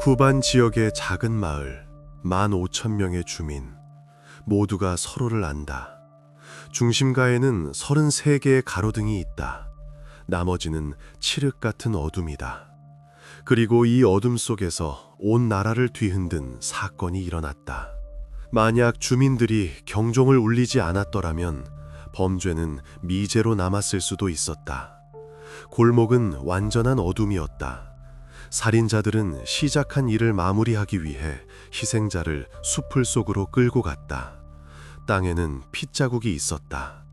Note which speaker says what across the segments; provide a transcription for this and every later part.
Speaker 1: 쿠반 지역의 작은 마을, 15,000명의 주민, 모두가 서로를 안다. 중심가에는 33개의 가로등이 있다. 나머지는 칠흑 같은 어둠이다. 그리고 이 어둠 속에서 온 나라를 뒤흔든 사건이 일어났다. 만약 주민들이 경종을 울리지 않았더라면 범죄는 미제로 남았을 수도 있었다. 골목은 완전한 어둠이었다. 살인자들은 시작한 일을 마무리하기 위해 희생자를 숲을 속으로 끌고 갔다. 땅에는 핏자국이 있었다.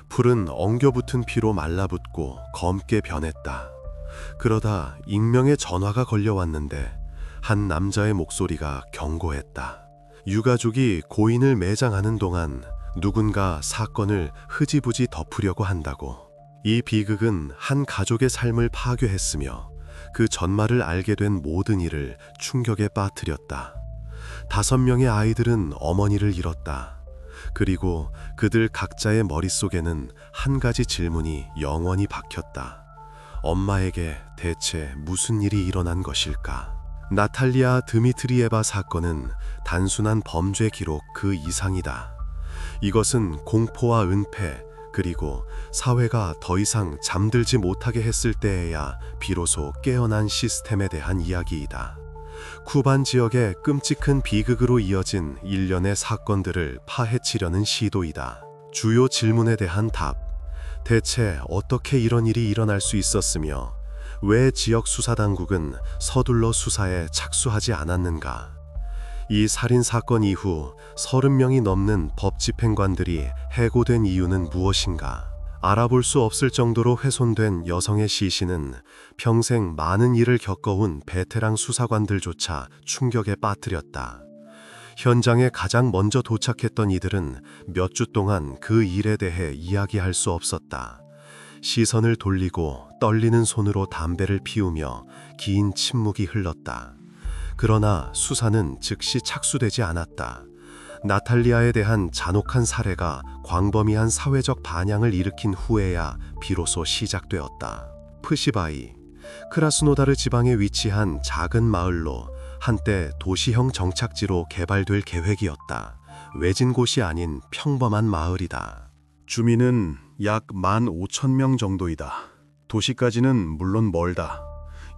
Speaker 1: 풀은 엉겨붙은 피로 말라붙고 검게 변했다. 그러다 익명의 전화가 걸려왔는데 한 남자의 목소리가 경고했다. 유가족이 고인을 매장하는 동안 누군가 사건을 흐지부지 덮으려고 한다고. 이 비극은 한 가족의 삶을 파괴했으며 그 전말을 알게 된 모든 이를 충격에 빠뜨렸다. 5명의 아이들은 어머니를 잃었다. 그리고 그들 각자의 머릿속에는 한 가지 질문이 영원히 박혔다. 엄마에게 대체 무슨 일이 일어난 것일까? 나탈리아 드미트리에바 사건은 단순한 범죄 기록 그 이상이다. 이것은 공포와 은폐, 그리고 사회가 더 이상 잠들지 못하게 했을 때에야 비로소 깨어난 시스템에 대한 이야기이다. 쿠반 지역의 끔찍한 비극으로 이어진 일련의 사건들을 파헤치려는 시도이다. 주요 질문에 대한 답. 대체 어떻게 이런 일이 일어날 수 있었으며 왜 지역 수사당국은 서둘러 수사에 착수하지 않았는가? 이 살인사건 이후 30명이 넘는 법집행관들이 해고된 이유는 무엇인가? 알아볼 수 없을 정도로 훼손된 여성의 시신은 평생 많은 일을 겪어온 베테랑 수사관들조차 충격에 빠뜨렸다. 현장에 가장 먼저 도착했던 이들은 몇 주 동안 그 일에 대해 이야기할 수 없었다. 시선을 돌리고 떨리는 손으로 담배를 피우며 긴 침묵이 흘렀다. 그러나 수사는 즉시 착수되지 않았다. 나탈리아에 대한 잔혹한 사례가 광범위한 사회적 반향을 일으킨 후에야 비로소 시작되었다. 프시바이, 크라스노다르 지방에 위치한 작은 마을로 한때 도시형 정착지로 개발될 계획이었다. 외진 곳이 아닌 평범한 마을이다.
Speaker 2: 주민은 약 15,000명 정도이다. 도시까지는 물론 멀다.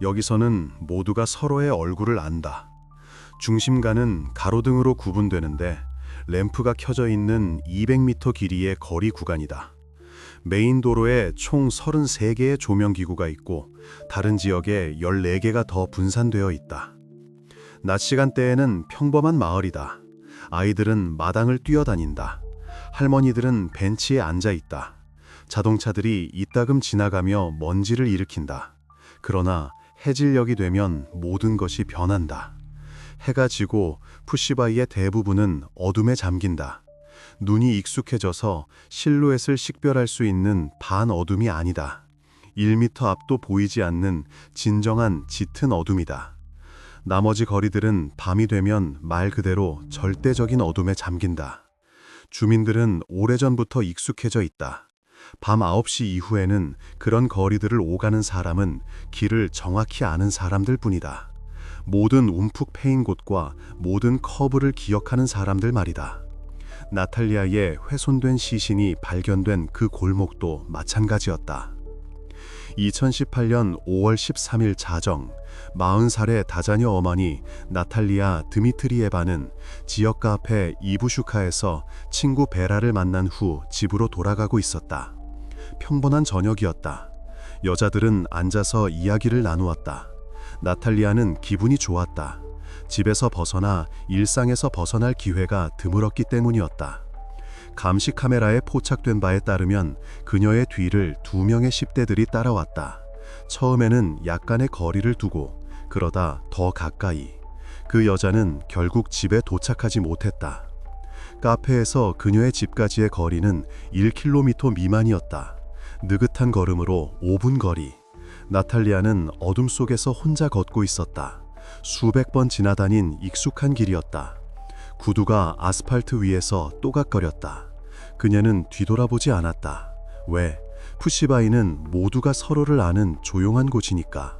Speaker 2: 여기서는 모두가 서로의 얼굴을 안다. 중심가는 가로등으로 구분되는데 램프가 켜져 있는 200m 길이의 거리 구간이다. 메인 도로에 총 33개의 조명기구가 있고 다른 지역에 14개가 더 분산되어 있다. 낮 시간대에는 평범한 마을이다. 아이들은 마당을 뛰어다닌다. 할머니들은 벤치에 앉아 있다. 자동차들이 이따금 지나가며 먼지를 일으킨다. 그러나 해질녘이 되면 모든 것이 변한다. 해가 지고 푸시바이의 대부분은 어둠에 잠긴다. 눈이 익숙해져서 실루엣을 식별할 수 있는 반어둠이 아니다. 1m 앞도 보이지 않는 진정한 짙은 어둠이다. 나머지 거리들은 밤이 되면 말 그대로 절대적인 어둠에 잠긴다. 주민들은 오래전부터 익숙해져 있다. 밤 9시 이후에는 그런 거리들을 오가는 사람은 길을 정확히 아는 사람들 뿐이다. 모든 움푹 패인 곳과 모든 커브를 기억하는 사람들 말이다. 나탈리아의 훼손된 시신이 발견된 그 골목도 마찬가지였다. 2018년 5월 13일 자정, 40살의 다자녀 어머니 나탈리아 드미트리에바는 지역 카페 이부슈카에서 친구 베라를 만난 후 집으로 돌아가고 있었다. 평범한 저녁이었다. 여자들은 앉아서 이야기를 나누었다. 나탈리아는 기분이 좋았다. 집에서 벗어나 일상에서 벗어날 기회가 드물었기 때문이었다. 감시 카메라에 포착된 바에 따르면 그녀의 뒤를 2명의 10대들이 따라왔다. 처음에는 약간의 거리를 두고 그러다 더 가까이. 그 여자는 결국 집에 도착하지 못했다. 카페에서 그녀의 집까지의 거리는 1km 미만이었다. 느긋한 걸음으로 5분 거리. 나탈리아는 어둠 속에서 혼자 걷고 있었다. 수백 번 지나다닌 익숙한 길이었다. 구두가 아스팔트 위에서 또각거렸다. 그녀는 뒤돌아보지 않았다. 왜? 푸시바이는 모두가 서로를 아는 조용한 곳이니까.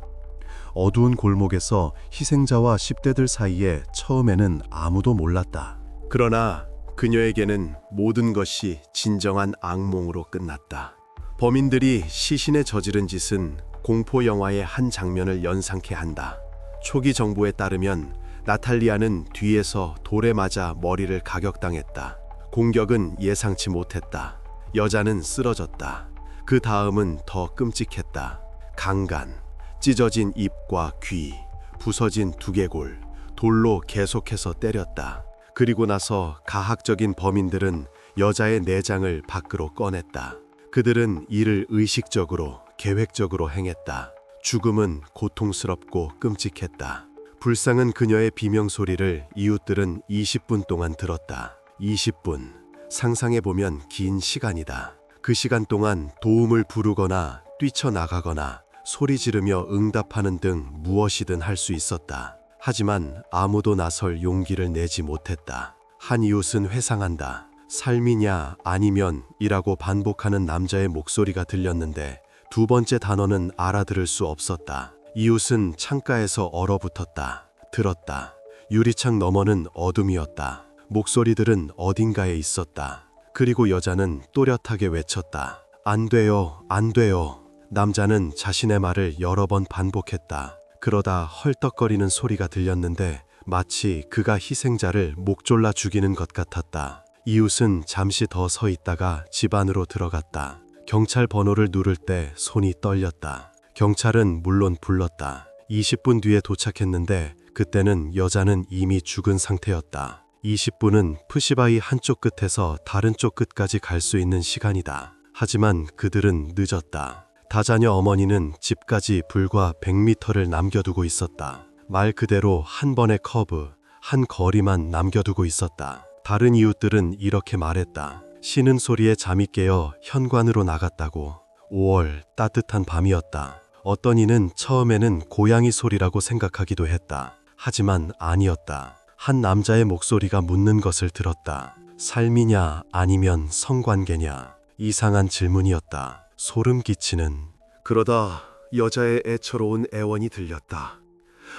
Speaker 2: 어두운 골목에서 희생자와 10대들 사이에 처음에는 아무도 몰랐다.
Speaker 1: 그러나 그녀에게는 모든 것이 진정한 악몽으로 끝났다. 범인들이 시신에 저지른 짓은 공포 영화의 한 장면을 연상케 한다. 초기 정보에 따르면 나탈리아는 뒤에서 돌에 맞아 머리를 가격당했다. 공격은 예상치 못했다. 여자는 쓰러졌다. 그 다음은 더 끔찍했다. 강간, 찢어진 입과 귀, 부서진 두개골, 돌로 계속해서 때렸다. 그리고 나서 가학적인 범인들은 여자의 내장을 밖으로 꺼냈다. 그들은 이를 의식적으로, 계획적으로 행했다. 죽음은 고통스럽고 끔찍했다. 불쌍한 그녀의 비명소리를 이웃들은 20분 동안 들었다. 20분. 상상해보면 긴 시간이다. 그 시간 동안 도움을 부르거나 뛰쳐나가거나 소리 지르며 응답하는 등 무엇이든 할 수 있었다. 하지만 아무도 나설 용기를 내지 못했다. 한 이웃은 회상한다. 삶이냐 아니면 이라고 반복하는 남자의 목소리가 들렸는데 두 번째 단어는 알아들을 수 없었다. 이웃은 창가에서 얼어붙었다. 들었다. 유리창 너머는 어둠이었다. 목소리들은 어딘가에 있었다. 그리고 여자는 또렷하게 외쳤다. 안 돼요, 안 돼요. 남자는 자신의 말을 여러 번 반복했다. 그러다 헐떡거리는 소리가 들렸는데 마치 그가 희생자를 목졸라 죽이는 것 같았다. 이웃은 잠시 더 서 있다가 집 안으로 들어갔다. 경찰 번호를 누를 때 손이 떨렸다. 경찰은 물론 불렀다. 20분 뒤에 도착했는데 그때는 여자는 이미 죽은 상태였다. 20분은 푸시바이 한쪽 끝에서 다른 쪽 끝까지 갈 수 있는 시간이다. 하지만 그들은 늦었다. 다자녀 어머니는 집까지 불과 100m를 남겨두고 있었다. 말 그대로 한 번의 커브, 한 거리만 남겨두고 있었다. 다른 이웃들은 이렇게 말했다. 쉬는 소리에 잠이 깨어 현관으로 나갔다고. 5월 따뜻한 밤이었다. 어떤 이는 처음에는 고양이 소리라고 생각하기도 했다. 하지만 아니었다. 한 남자의 목소리가 묻는 것을 들었다. 삶이냐 아니면 성관계냐. 이상한 질문이었다. 소름 끼치는. 그러다 여자의 애처로운 애원이 들렸다.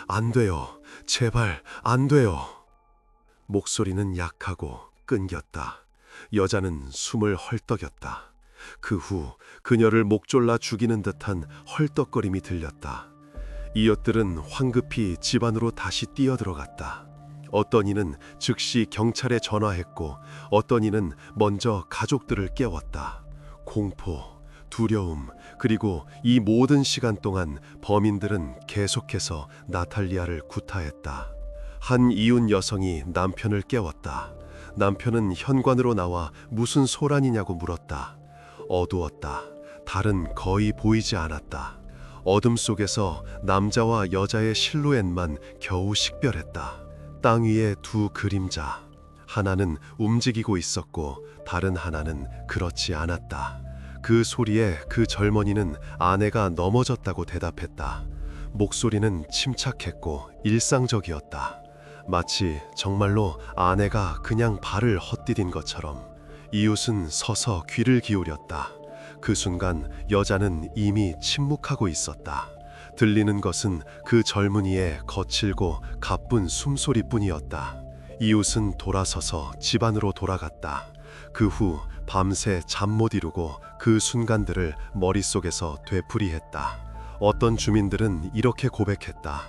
Speaker 1: 안 돼요. 제발 안 돼요. 목소리는 약하고 끊겼다. 여자는 숨을 헐떡였다. 그 후 그녀를 목졸라 죽이는 듯한 헐떡거림이 들렸다. 이웃들은 황급히 집 안으로 다시 뛰어들어갔다. 어떤 이는 즉시 경찰에 전화했고 어떤 이는 먼저 가족들을 깨웠다. 공포, 두려움, 그리고 이 모든 시간 동안 범인들은 계속해서 나탈리아를 구타했다. 한 이웃 여성이 남편을 깨웠다. 남편은 현관으로 나와 무슨 소란이냐고 물었다. 어두웠다. 달은 거의 보이지 않았다. 어둠 속에서 남자와 여자의 실루엣만 겨우 식별했다. 땅 위에 두 그림자. 하나는 움직이고 있었고 다른 하나는 그렇지 않았다. 그 소리에 그 젊은이는 아내가 넘어졌다고 대답했다. 목소리는 침착했고 일상적이었다. 마치 정말로 아내가 그냥 발을 헛디딘 것처럼. 이웃은 서서 귀를 기울였다. 그 순간 여자는 이미 침묵하고 있었다. 들리는 것은 그 젊은이의 거칠고 가쁜 숨소리뿐이었다. 이웃은 돌아서서 집 안으로 돌아갔다. 그 후 밤새 잠 못 이루고 그 순간들을 머릿속에서 되풀이했다. 어떤 주민들은 이렇게 고백했다.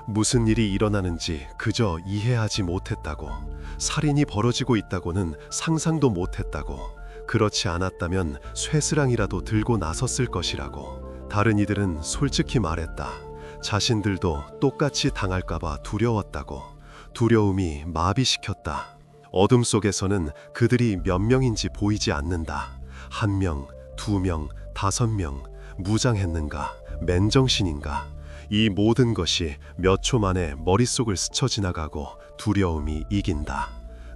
Speaker 1: 무슨 일이 일어나는지 그저 이해하지 못했다고. 살인이 벌어지고 있다고는 상상도 못했다고. 그렇지 않았다면 쇠스랑이라도 들고 나섰을 것이라고. 다른 이들은 솔직히 말했다. 자신들도 똑같이 당할까봐 두려웠다고. 두려움이 마비시켰다. 어둠 속에서는 그들이 몇 명인지 보이지 않는다. 1명, 2명, 5명, 무장했는가, 맨정신인가. 이 모든 것이 몇 초 만에 머릿속을 스쳐 지나가고 두려움이 이긴다.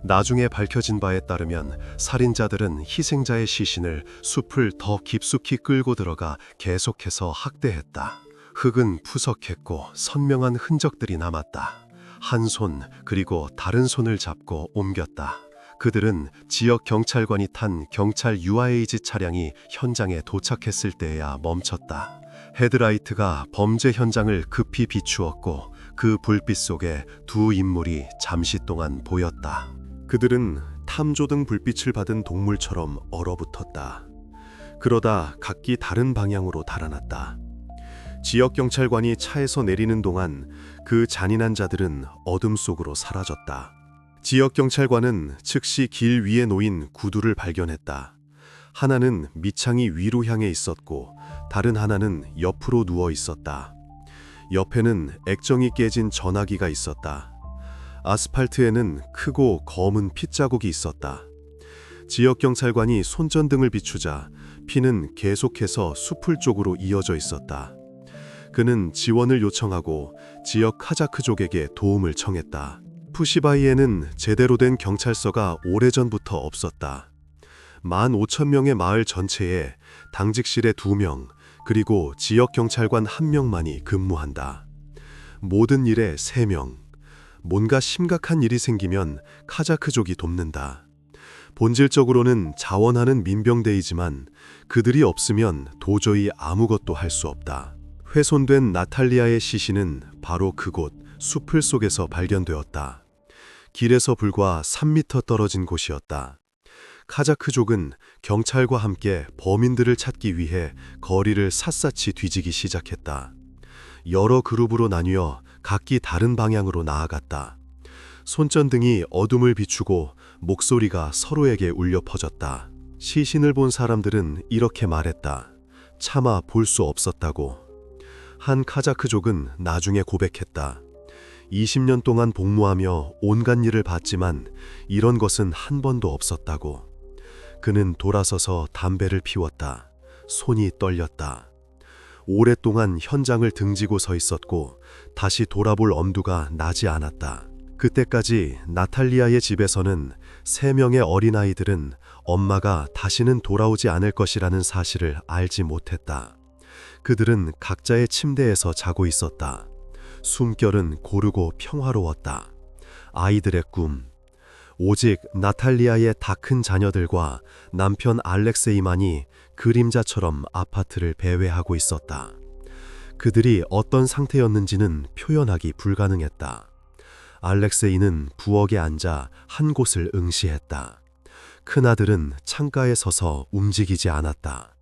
Speaker 1: 나중에 밝혀진 바에 따르면 살인자들은 희생자의 시신을 숲을 더 깊숙이 끌고 들어가 계속해서 학대했다. 흙은 푸석했고 선명한 흔적들이 남았다. 한 손 그리고 다른 손을 잡고 옮겼다. 그들은 지역 경찰관이 탄 경찰 UAG 차량이 현장에 도착했을 때야 멈췄다. 헤드라이트가 범죄 현장을 급히 비추었고 그 불빛 속에 두 인물이 잠시 동안 보였다. 그들은 탐조등 불빛을 받은 동물처럼 얼어붙었다. 그러다 각기 다른 방향으로 달아났다. 지역경찰관이 차에서 내리는 동안 그 잔인한 자들은 어둠 속으로 사라졌다. 지역경찰관은 즉시 길 위에 놓인 구두를 발견했다. 하나는 밑창이 위로 향해 있었고 다른 하나는 옆으로 누워 있었다. 옆에는 액정이 깨진 전화기가 있었다. 아스팔트에는 크고 검은 핏자국이 있었다. 지역경찰관이 손전등을 비추자 피는 계속해서 숲을 쪽으로 이어져 있었다. 그는 지원을 요청하고 지역 카자크족에게 도움을 청했다. 푸시바이에는 제대로 된 경찰서가 오래전부터 없었다. 15,000명의 마을 전체에 당직실에 2명, 그리고 지역경찰관 1명만이 근무한다. 모든 일에 3명. 뭔가 심각한 일이 생기면 카자크족이 돕는다. 본질적으로는 자원하는 민병대이지만 그들이 없으면 도저히 아무것도 할 수 없다. 훼손된 나탈리아의 시신은 바로 그곳 숲을 속에서 발견되었다. 길에서 불과 3m 떨어진 곳이었다. 카자크족은 경찰과 함께 범인들을 찾기 위해 거리를 샅샅이 뒤지기 시작했다. 여러 그룹으로 나뉘어 각기 다른 방향으로 나아갔다. 손전등이 어둠을 비추고 목소리가 서로에게 울려 퍼졌다. 시신을 본 사람들은 이렇게 말했다. 차마 볼 수 없었다고. 한 카자크족은 나중에 고백했다. 20년 동안 복무하며 온갖 일을 봤지만 이런 것은 한 번도 없었다고. 그는 돌아서서 담배를 피웠다. 손이 떨렸다. 오랫동안 현장을 등지고 서 있었고 다시 돌아볼 엄두가 나지 않았다. 그때까지 나탈리아의 집에서는 3명의 어린아이들은 엄마가 다시는 돌아오지 않을 것이라는 사실을 알지 못했다. 그들은 각자의 침대에서 자고 있었다. 숨결은 고르고 평화로웠다. 아이들의 꿈. 오직 나탈리아의 다 큰 자녀들과 남편 알렉세이만이 그림자처럼 아파트를 배회하고 있었다. 그들이 어떤 상태였는지는 표현하기 불가능했다. 알렉세이는 부엌에 앉아 한 곳을 응시했다. 큰아들은 창가에 서서 움직이지 않았다.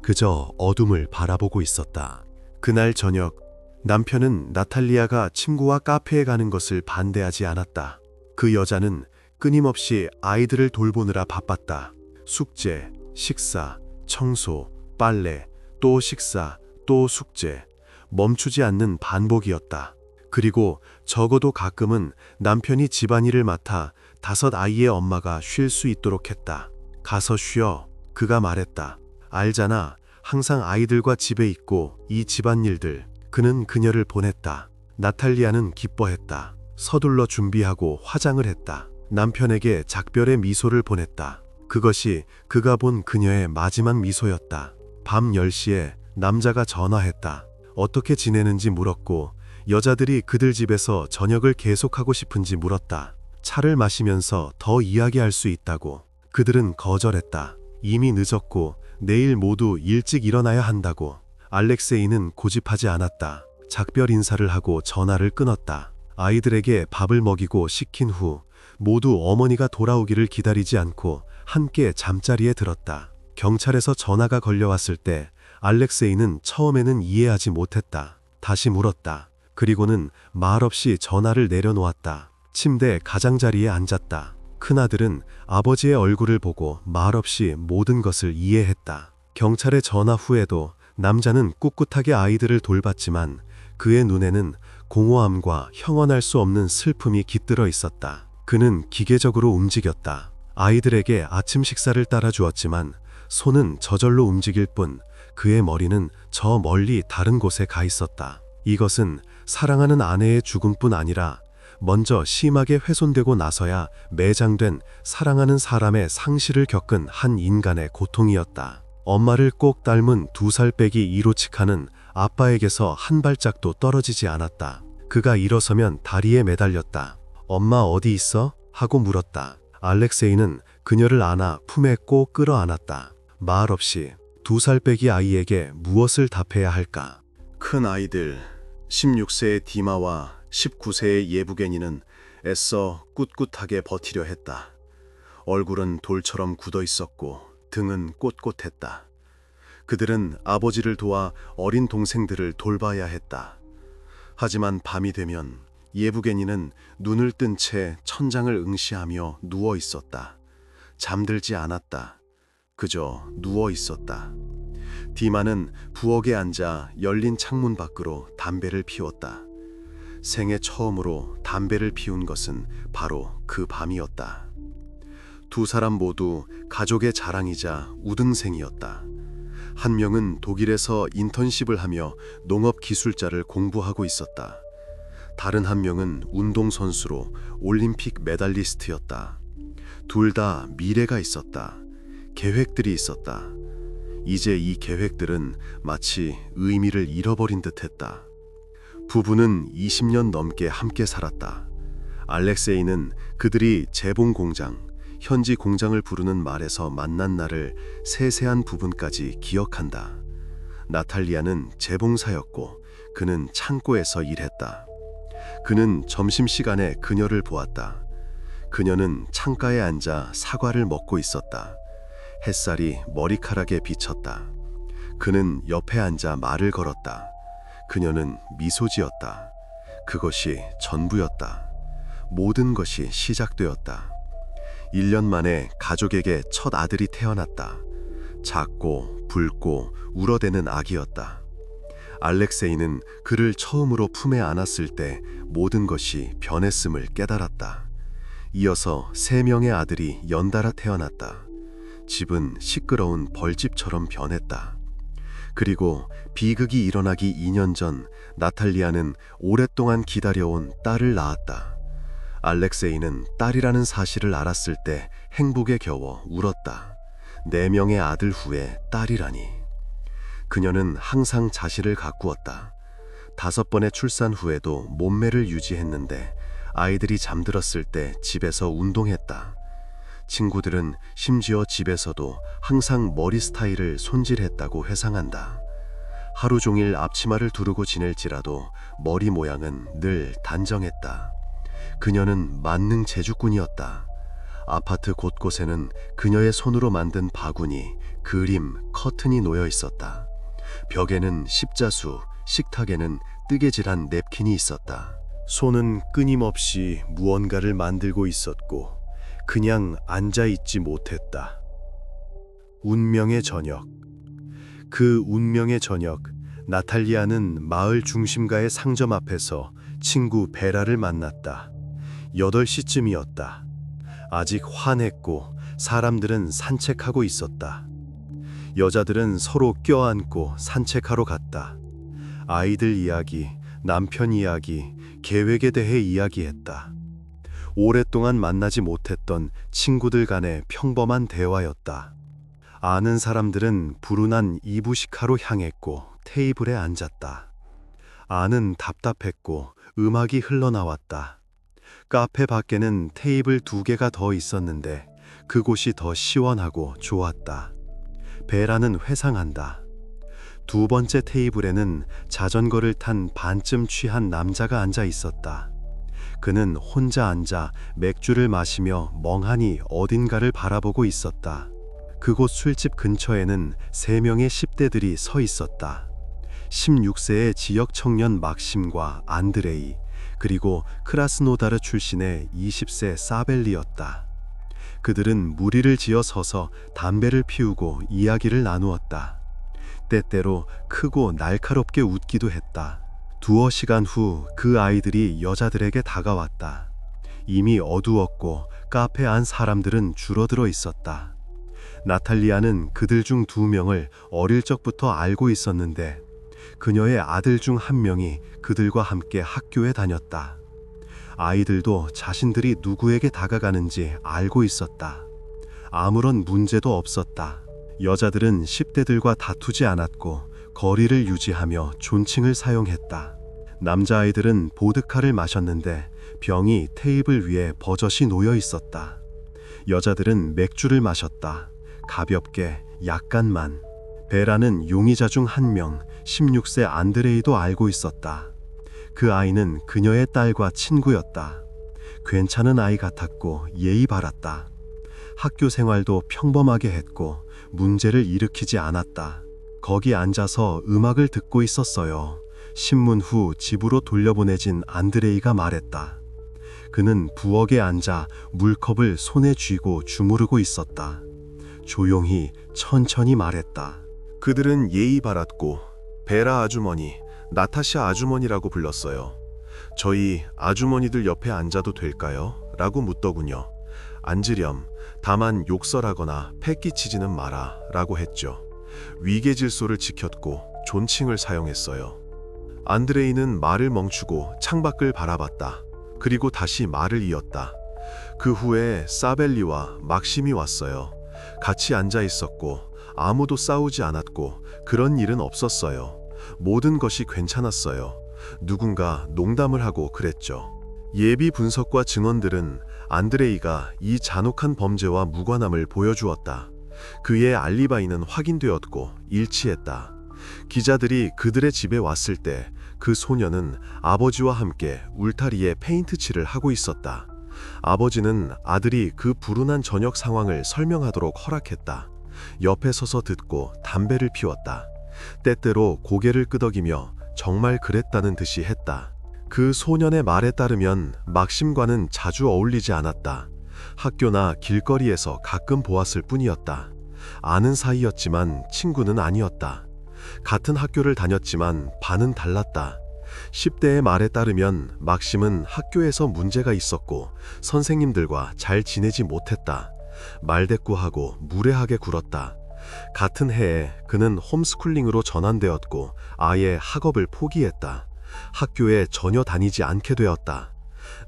Speaker 1: 그저 어둠을 바라보고 있었다. 그날 저녁, 남편은 나탈리아가 친구와 카페에 가는 것을 반대하지 않았다. 그 여자는 끊임없이 아이들을 돌보느라 바빴다. 숙제, 식사, 청소, 빨래, 또 식사, 또 숙제. 멈추지 않는 반복이었다. 그리고 적어도 가끔은 남편이 집안일을 맡아 5 아이의 엄마가 쉴 수 있도록 했다. 가서 쉬어. 그가 말했다. 알잖아. 항상 아이들과 집에 있고 이 집안일들. 그는 그녀를 보냈다. 나탈리아는 기뻐했다. 서둘러 준비하고 화장을 했다. 남편에게 작별의 미소를 보냈다. 그것이 그가 본 그녀의 마지막 미소였다. 밤 10시에 남자가 전화했다. 어떻게 지내는지 물었고 여자들이 그들 집에서 저녁을 계속하고 싶은지 물었다. 차를 마시면서 더 이야기할 수 있다고. 그들은 거절했다. 이미 늦었고 내일 모두 일찍 일어나야 한다고. 알렉세이는 고집하지 않았다. 작별 인사를 하고 전화를 끊었다. 아이들에게 밥을 먹이고 식힌 후 모두 어머니가 돌아오기를 기다리지 않고 함께 잠자리에 들었다. 경찰에서 전화가 걸려왔을 때 알렉세이는 처음에는 이해하지 못했다. 다시 물었다. 그리고는 말없이 전화를 내려놓았다. 침대 가장자리에 앉았다. 큰아들은 아버지의 얼굴을 보고 말없이 모든 것을 이해했다. 경찰의 전화 후에도 남자는 꿋꿋하게 아이들을 돌봤지만 그의 눈에는 공허함과 형언할 수 없는 슬픔이 깃들어 있었다. 그는 기계적으로 움직였다. 아이들에게 아침 식사를 따라 주었지만 손은 저절로 움직일 뿐 그의 머리는 저 멀리 다른 곳에 가 있었다. 이것은 사랑하는 아내의 죽음뿐 아니라 먼저 심하게 훼손되고 나서야 매장된 사랑하는 사람의 상실을 겪은 한 인간의 고통이었다. 엄마를 꼭 닮은 2살 빼기 이로치카는 아빠에게서 한 발짝도 떨어지지 않았다. 그가 일어서면 다리에 매달렸다. 엄마 어디 있어? 하고 물었다. 알렉세이는 그녀를 안아 품에 꼭 끌어안았다. 말 없이 2살 빼기 아이에게 무엇을 답해야 할까?
Speaker 2: 큰 아이들 16세의 디마와 19세의 예부게니는 애써 꿋꿋하게 버티려 했다. 얼굴은 돌처럼 굳어 있었고 등은 꼿꼿했다. 그들은 아버지를 도와 어린 동생들을 돌봐야 했다. 하지만 밤이 되면 예부게니는 눈을 뜬 채 천장을 응시하며 누워 있었다. 잠들지 않았다. 그저 누워 있었다. 디마는 부엌에 앉아 열린 창문 밖으로 담배를 피웠다. 생애 처음으로 담배를 피운 것은 바로 그 밤이었다. 두 사람 모두 가족의 자랑이자 우등생이었다. 한 명은 독일에서 인턴십을 하며 농업기술자를 공부하고 있었다. 다른 한 명은 운동선수로 올림픽 메달리스트였다. 둘 다 미래가 있었다. 계획들이 있었다. 이제 이 계획들은 마치 의미를 잃어버린 듯했다. 부부는 20년 넘게 함께 살았다. 알렉세이는 그들이 재봉 공장, 현지 공장을 부르는 말에서 만난 날을 세세한 부분까지 기억한다. 나탈리아는 재봉사였고 그는 창고에서 일했다. 그는 점심시간에 그녀를 보았다. 그녀는 창가에 앉아 사과를 먹고 있었다. 햇살이 머리카락에 비쳤다. 그는 옆에 앉아 말을 걸었다. 그녀는 미소 지었다. 그것이 전부였다. 모든 것이 시작되었다. 1년 만에 가족에게 첫 아들이 태어났다. 작고 붉고 울어대는 아기였다. 알렉세이는 그를 처음으로 품에 안았을 때 모든 것이 변했음을 깨달았다. 이어서 3명의 아들이 연달아 태어났다. 집은 시끄러운 벌집처럼 변했다. 그리고 비극이 일어나기 2년 전 나탈리아는 오랫동안 기다려온 딸을 낳았다. 알렉세이는 딸이라는 사실을 알았을 때 행복에 겨워 울었다. 4명의 아들 후에 딸이라니. 그녀는 항상 자신을 가꾸었다. 5번의 출산 후에도 몸매를 유지했는데 아이들이 잠들었을 때 집에서 운동했다. 친구들은 심지어 집에서도 항상 머리 스타일을 손질했다고 회상한다. 하루 종일 앞치마를 두르고 지낼지라도 머리 모양은 늘 단정했다. 그녀는 만능 제주꾼이었다. 아파트 곳곳에는 그녀의 손으로 만든 바구니, 그림, 커튼이 놓여 있었다. 벽에는 십자수, 식탁에는 뜨개질한 냅킨이 있었다. 손은 끊임없이 무언가를 만들고 있었고 그냥 앉아있지 못했다. 운명의 저녁. 그 운명의 저녁, 나탈리아는 마을 중심가의 상점 앞에서 친구 베라를 만났다. 8시쯤이었다. 아직 환했고 사람들은 산책하고 있었다. 여자들은 서로 껴안고 산책하러 갔다. 아이들 이야기, 남편 이야기, 계획에 대해 이야기했다. 오랫동안 만나지 못했던 친구들 간의 평범한 대화였다. 아는 사람들은 불운한 이부시카로 향했고 테이블에 앉았다. 아는 답답했고 음악이 흘러나왔다. 카페 밖에는 테이블 2개가 더 있었는데 그곳이 더 시원하고 좋았다. 베라는 회상한다. 2번째 테이블에는 자전거를 탄 반쯤 취한 남자가 앉아 있었다. 그는 혼자 앉아 맥주를 마시며 멍하니 어딘가를 바라보고 있었다. 그곳 술집 근처에는 3명의 10대들이 서 있었다. 16세의 지역 청년 막심과 안드레이, 그리고 크라스노다르 출신의 20세 사벨리였다. 그들은 무리를 지어 서서 담배를 피우고 이야기를 나누었다. 때때로 크고 날카롭게 웃기도 했다. 2시간 후 그 아이들이 여자들에게 다가왔다. 이미 어두웠고 카페 안 사람들은 줄어들어 있었다. 나탈리아는 그들 중 2명을 어릴 적부터 알고 있었는데 그녀의 아들 중 1명이 그들과 함께 학교에 다녔다. 아이들도 자신들이 누구에게 다가가는지 알고 있었다. 아무런 문제도 없었다. 여자들은 10대들과 다투지 않았고 거리를 유지하며 존칭을 사용했다. 남자아이들은 보드카를 마셨는데 병이 테이블 위에 버젓이 놓여 있었다. 여자들은 맥주를 마셨다. 가볍게, 약간만. 베라는 용의자 중 한 명, 16세 안드레이도 알고 있었다. 그 아이는 그녀의 딸과 친구였다. 괜찮은 아이 같았고 예의 바랐다. 학교 생활도 평범하게 했고 문제를 일으키지 않았다. 거기 앉아서 음악을 듣고 있었어요. 신문 후 집으로 돌려보내진 안드레이가 말했다. 그는 부엌에 앉아 물컵을 손에 쥐고 주무르고 있었다. 조용히 천천히 말했다.
Speaker 1: 그들은 예의 바랐고 베라 아주머니, 나타샤 아주머니라고 불렀어요. 저희 아주머니들 옆에 앉아도 될까요? 라고 묻더군요. 앉으렴. 다만 욕설하거나 패끼치지는 마라 라고 했죠. 위계 질서를 지켰고 존칭을 사용했어요. 안드레이는 말을 멈추고 창밖을 바라봤다. 그리고 다시 말을 이었다. 그 후에 사벨리와 막심이 왔어요. 같이 앉아 있었고 아무도 싸우지 않았고 그런 일은 없었어요. 모든 것이 괜찮았어요. 누군가 농담을 하고 그랬죠. 예비 분석과 증언들은 안드레이가 이 잔혹한 범죄와 무관함을 보여주었다. 그의 알리바이는 확인되었고 일치했다. 기자들이 그들의 집에 왔을 때 그 소녀는 아버지와 함께 울타리에 페인트 칠을 하고 있었다. 아버지는 아들이 그 불운한 저녁 상황을 설명하도록 허락했다. 옆에 서서 듣고 담배를 피웠다. 때때로 고개를 끄덕이며 정말 그랬다는 듯이 했다. 그 소년의 말에 따르면 막심과는 자주 어울리지 않았다. 학교나 길거리에서 가끔 보았을 뿐이었다. 아는 사이였지만 친구는 아니었다. 같은 학교를 다녔지만 반은 달랐다. 10대의 말에 따르면 막심은 학교에서 문제가 있었고 선생님들과 잘 지내지 못했다. 말대꾸하고 무례하게 굴었다. 같은 해에 그는 홈스쿨링으로 전환되었고 아예 학업을 포기했다. 학교에 전혀 다니지 않게 되었다.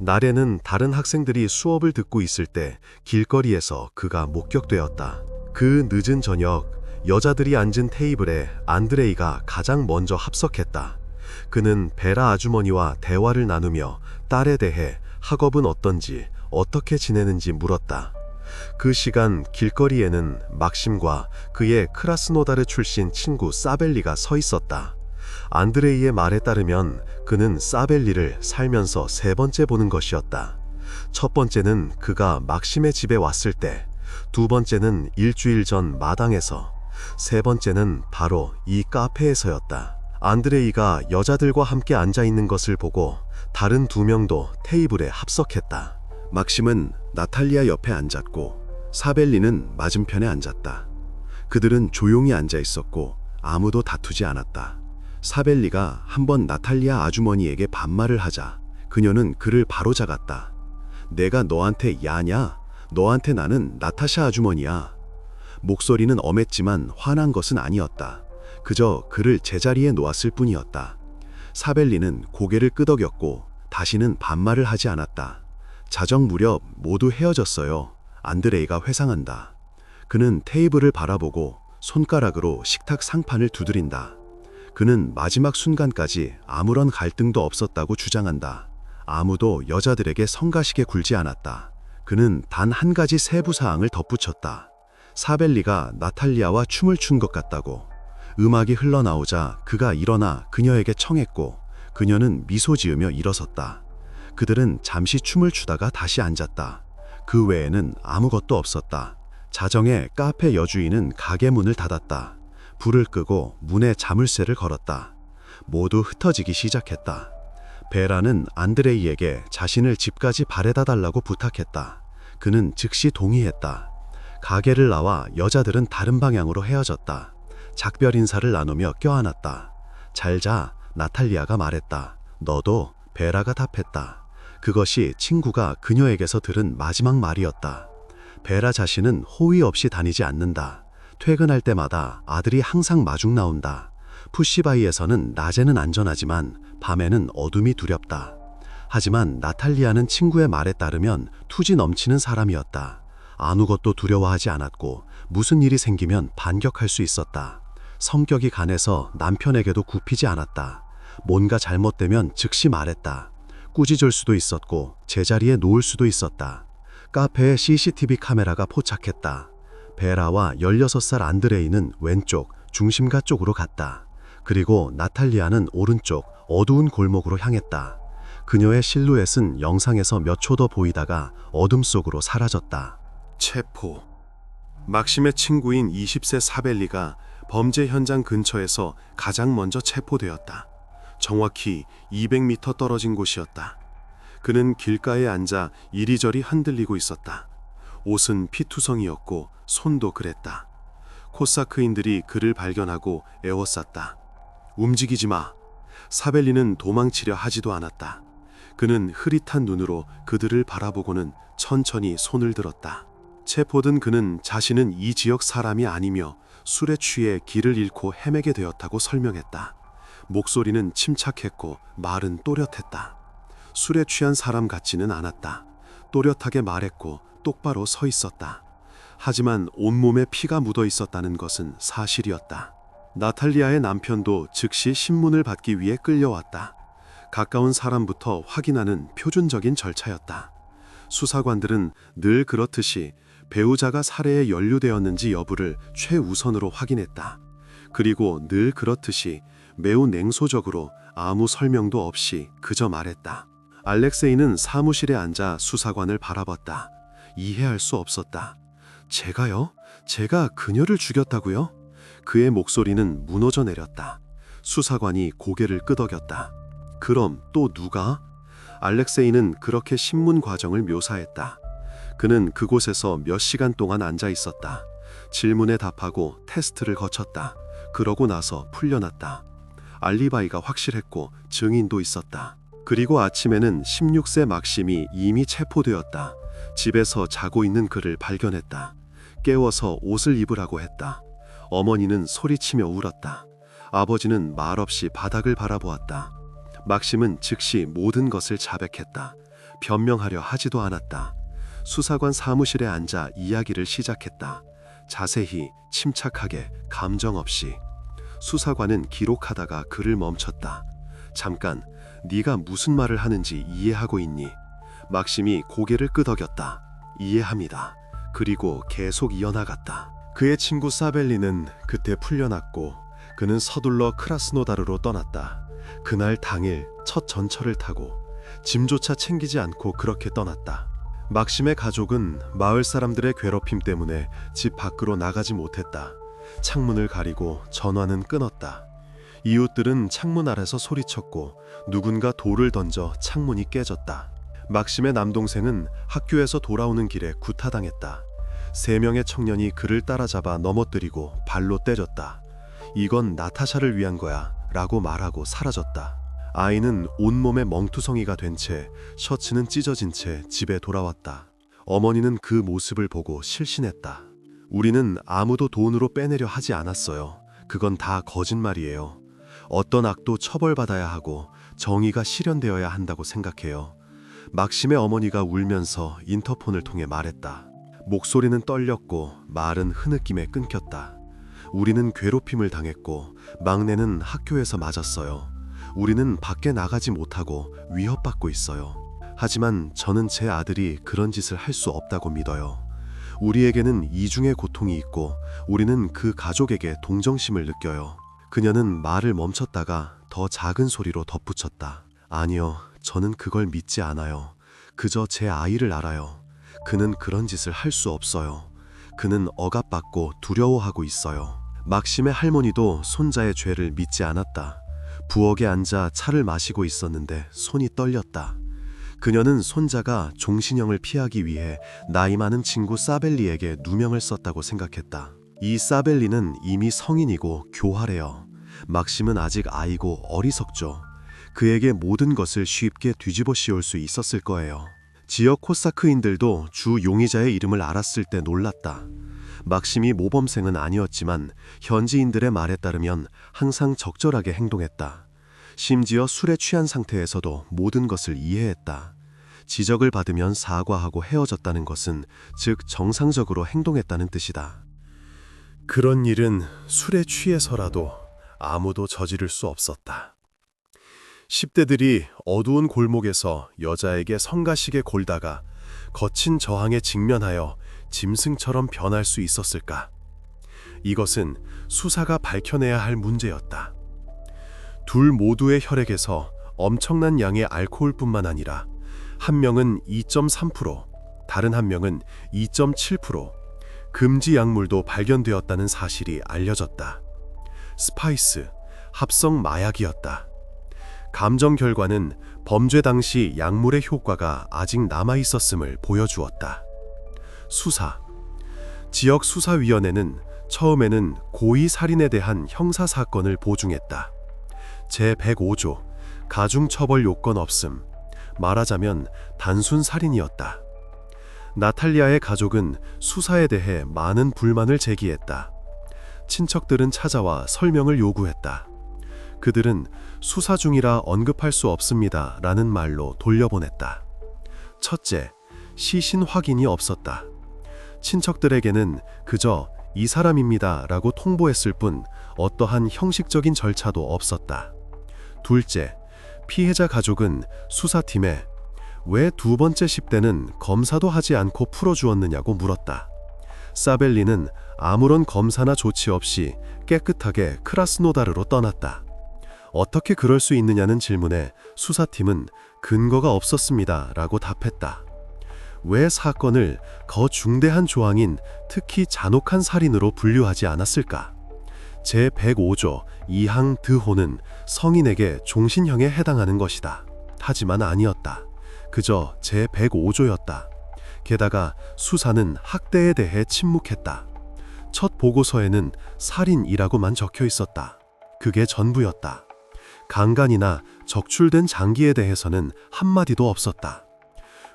Speaker 1: 날에는 다른 학생들이 수업을 듣고 있을 때 길거리에서 그가 목격되었다. 그 늦은 저녁 여자들이 앉은 테이블에 안드레이가 가장 먼저 합석했다. 그는 베라 아주머니와 대화를 나누며 딸에 대해 학업은 어떤지 어떻게 지내는지 물었다. 그 시간 길거리에는 막심과 그의 크라스노다르 출신 친구 사벨리가 서 있었다. 안드레이의 말에 따르면 그는 사벨리를 살면서 3번째 보는 것이었다. 첫 번째는 그가 막심의 집에 왔을 때, 두 번째는 일주일 전 마당에서, 세 번째는 바로 이 카페에서였다. 안드레이가 여자들과 함께 앉아 있는 것을 보고 다른 2명도 테이블에 합석했다. 막심은 나탈리아 옆에 앉았고 사벨리는 맞은편에 앉았다. 그들은 조용히 앉아 있었고 아무도 다투지 않았다. 사벨리가 한번 나탈리아 아주머니에게 반말을 하자 그녀는 그를 바로잡았다. 내가 너한테 야냐? 너한테 나는 나타샤 아주머니야. 목소리는 엄했지만 화난 것은 아니었다. 그저 그를 제자리에 놓았을 뿐이었다. 사벨리는 고개를 끄덕였고 다시는 반말을 하지 않았다. 자정 무렵 모두 헤어졌어요. 안드레이가 회상한다. 그는 테이블을 바라보고 손가락으로 식탁 상판을 두드린다. 그는 마지막 순간까지 아무런 갈등도 없었다고 주장한다. 아무도 여자들에게 성가시게 굴지 않았다. 그는 단 한 가지 세부 사항을 덧붙였다. 사벨리가 나탈리아와 춤을 춘 것 같다고. 음악이 흘러나오자 그가 일어나 그녀에게 청했고 그녀는 미소 지으며 일어섰다. 그들은 잠시 춤을 추다가 다시 앉았다. 그 외에는 아무것도 없었다. 자정에 카페 여주인은 가게 문을 닫았다. 불을 끄고 문에 자물쇠를 걸었다. 모두 흩어지기 시작했다. 베라는 안드레이에게 자신을 집까지 바래다 달라고 부탁했다. 그는 즉시 동의했다. 가게를 나와 여자들은 다른 방향으로 헤어졌다. 작별 인사를 나누며 껴안았다. 잘자, 나탈리아가 말했다. 너도? 베라가 답했다. 그것이 친구가 그녀에게서 들은 마지막 말이었다. 베라 자신은 호의 없이 다니지 않는다. 퇴근할 때마다 아들이 항상 마중 나온다. 푸시바이에서는 낮에는 안전하지만 밤에는 어둠이 두렵다. 하지만 나탈리아는 친구의 말에 따르면 투지 넘치는 사람이었다. 아무것도 두려워하지 않았고 무슨 일이 생기면 반격할 수 있었다. 성격이 간해서 남편에게도 굽히지 않았다. 뭔가 잘못되면 즉시 말했다. 꾸짖을 수도 있었고 제자리에 놓을 수도 있었다. 카페에 CCTV 카메라가 포착했다. 베라와 16살 안드레이는 왼쪽,
Speaker 3: 중심가 쪽으로 갔다. 그리고 나탈리아는 오른쪽 어두운 골목으로 향했다. 그녀의 실루엣은 영상에서 몇 초 더 보이다가 어둠 속으로 사라졌다.
Speaker 1: 체포. 막심의 친구인 20세 사벨리가 범죄 현장 근처에서 가장 먼저 체포되었다. 정확히 200m 떨어진 곳이었다. 그는 길가에 앉아 이리저리 흔들리고 있었다. 옷은 피투성이었고 손도 그랬다. 코사크인들이 그를 발견하고 에워쌌다. 움직이지 마. 사벨리는 도망치려 하지도 않았다. 그는 흐릿한 눈으로 그들을 바라보고는 천천히 손을 들었다. 체포된 그는 자신은 이 지역 사람이 아니며 술에 취해 길을 잃고 헤매게 되었다고 설명했다. 목소리는 침착했고 말은 또렷했다. 술에 취한 사람 같지는 않았다. 또렷하게 말했고 똑바로 서 있었다. 하지만 온몸에 피가 묻어 있었다는 것은 사실이었다. 나탈리아의 남편도 즉시 신문을 받기 위해 끌려왔다. 가까운 사람부터 확인하는 표준적인 절차였다. 수사관들은 늘 그렇듯이 배우자가 살해에 연루되었는지 여부를 최우선으로 확인했다. 그리고 늘 그렇듯이 매우 냉소적으로 아무 설명도 없이 그저 말했다. 알렉세이는 사무실에 앉아 수사관을 바라봤다. 이해할 수 없었다. 제가요? 제가 그녀를 죽였다고요? 그의 목소리는 무너져 내렸다. 수사관이 고개를 끄덕였다. 그럼 또 누가? 알렉세이는 그렇게 신문 과정을 묘사했다. 그는 그곳에서 몇 시간 동안 앉아 있었다. 질문에 답하고 테스트를 거쳤다. 그러고 나서 풀려났다. 알리바이가 확실했고 증인도 있었다. 그리고 아침에는 16세 막심이 이미 체포되었다. 집에서 자고 있는 그를 발견했다. 깨워서 옷을 입으라고 했다. 어머니는 소리치며 울었다. 아버지는 말없이 바닥을 바라보았다. 막심은 즉시 모든 것을 자백했다. 변명하려 하지도 않았다. 수사관 사무실에 앉아 이야기를 시작했다. 자세히, 침착하게, 감정 없이. 수사관은 기록하다가 글을 멈췄다. 잠깐, 네가 무슨 말을 하는지 이해하고 있니? 막심이 고개를 끄덕였다. 이해합니다. 그리고 계속 이어나갔다. 그의 친구 사벨리는 그때 풀려났고 그는 서둘러 크라스노다르로 떠났다. 그날 당일 첫 전철을 타고 짐조차 챙기지 않고 그렇게 떠났다. 막심의 가족은 마을 사람들의 괴롭힘 때문에 집 밖으로 나가지 못했다. 창문을 가리고 전화는 끊었다. 이웃들은 창문 아래서 소리쳤고 누군가 돌을 던져 창문이 깨졌다. 막심의 남동생은 학교에서 돌아오는 길에 구타당했다. 3명의 청년이 그를 따라잡아 넘어뜨리고 발로 때렸다. 이건 나타샤를 위한 거야 라고 말하고 사라졌다. 아이는 온몸에 멍투성이가 된 채 셔츠는 찢어진 채 집에 돌아왔다. 어머니는 그 모습을 보고 실신했다. 우리는 아무도 돈으로 빼내려 하지 않았어요. 그건 다 거짓말이에요. 어떤 악도 처벌받아야 하고 정의가 실현되어야 한다고 생각해요. 막심의 어머니가 울면서 인터폰을 통해 말했다. 목소리는 떨렸고 말은 흐느낌에 끊겼다. 우리는 괴롭힘을 당했고 막내는 학교에서 맞았어요. 우리는 밖에 나가지 못하고 위협받고 있어요. 하지만 저는 제 아들이 그런 짓을 할 수 없다고 믿어요. 우리에게는 이중의 고통이 있고 우리는 그 가족에게 동정심을 느껴요. 그녀는 말을 멈췄다가 더 작은 소리로 덧붙였다. 아니요, 저는 그걸 믿지 않아요. 그저 제 아이를 알아요. 그는 그런 짓을 할 수 없어요. 그는 억압받고 두려워하고 있어요. 막심의 할머니도 손자의 죄를 믿지 않았다. 부엌에 앉아 차를 마시고 있었는데 손이 떨렸다. 그녀는 손자가 종신형을 피하기 위해 나이 많은 친구 사벨리에게 누명을 썼다고 생각했다. 이 사벨리는 이미 성인이고 교활해요. 막심은 아직 아이고 어리석죠. 그에게 모든 것을 쉽게 뒤집어 씌울 수 있었을 거예요. 지역 코사크인들도 주 용의자의 이름을 알았을 때 놀랐다. 막심이 모범생은 아니었지만 현지인들의 말에 따르면 항상 적절하게 행동했다. 심지어 술에 취한 상태에서도 모든 것을 이해했다. 지적을 받으면 사과하고 헤어졌다는 것은 즉 정상적으로 행동했다는 뜻이다. 그런 일은 술에 취해서라도 아무도 저지를 수 없었다. 10대들이 어두운 골목에서 여자에게 성가시게 골다가 거친 저항에 직면하여 짐승처럼 변할 수 있었을까? 이것은 수사가 밝혀내야 할 문제였다. 둘 모두의 혈액에서 엄청난 양의 알코올뿐만 아니라 한 명은 2.3%, 다른 한 명은 2.7% 금지 약물도 발견되었다는 사실이 알려졌다. 스파이스, 합성 마약이었다. 감정 결과는 범죄 당시 약물의 효과가 아직 남아 있었음을 보여주었다. 수사. 지역 수사위원회는 처음에는 고의 살인에 대한 형사 사건을 보중했다. 제105조 가중처벌 요건 없음. 말하자면 단순 살인이었다. 나탈리아의 가족은 수사에 대해 많은 불만을 제기했다. 친척들은 찾아와 설명을 요구했다. 그들은 수사 중이라 언급할 수 없습니다 라는 말로 돌려보냈다. 첫째, 시신 확인이 없었다. 친척들에게는 그저 이 사람입니다 라고 통보했을 뿐 어떠한 형식적인 절차도 없었다. 둘째, 피해자 가족은 수사팀에 왜 두 번째 10대는 검사도 하지 않고 풀어주었느냐고 물었다. 사벨리는 아무런 검사나 조치 없이 깨끗하게 크라스노다르로 떠났다. 어떻게 그럴 수 있느냐는 질문에 수사팀은 근거가 없었습니다 라고 답했다. 왜 사건을 거중대한 조항인 특히 잔혹한 살인으로 분류하지 않았을까? 제105조 2항 드호는 성인에게 종신형에 해당하는 것이다. 하지만 아니었다. 그저 제105조였다. 게다가 수사는 학대에 대해 침묵했다. 첫 보고서에는 살인이라고만 적혀 있었다. 그게 전부였다. 강간이나 적출된 장기에 대해서는 한마디도 없었다.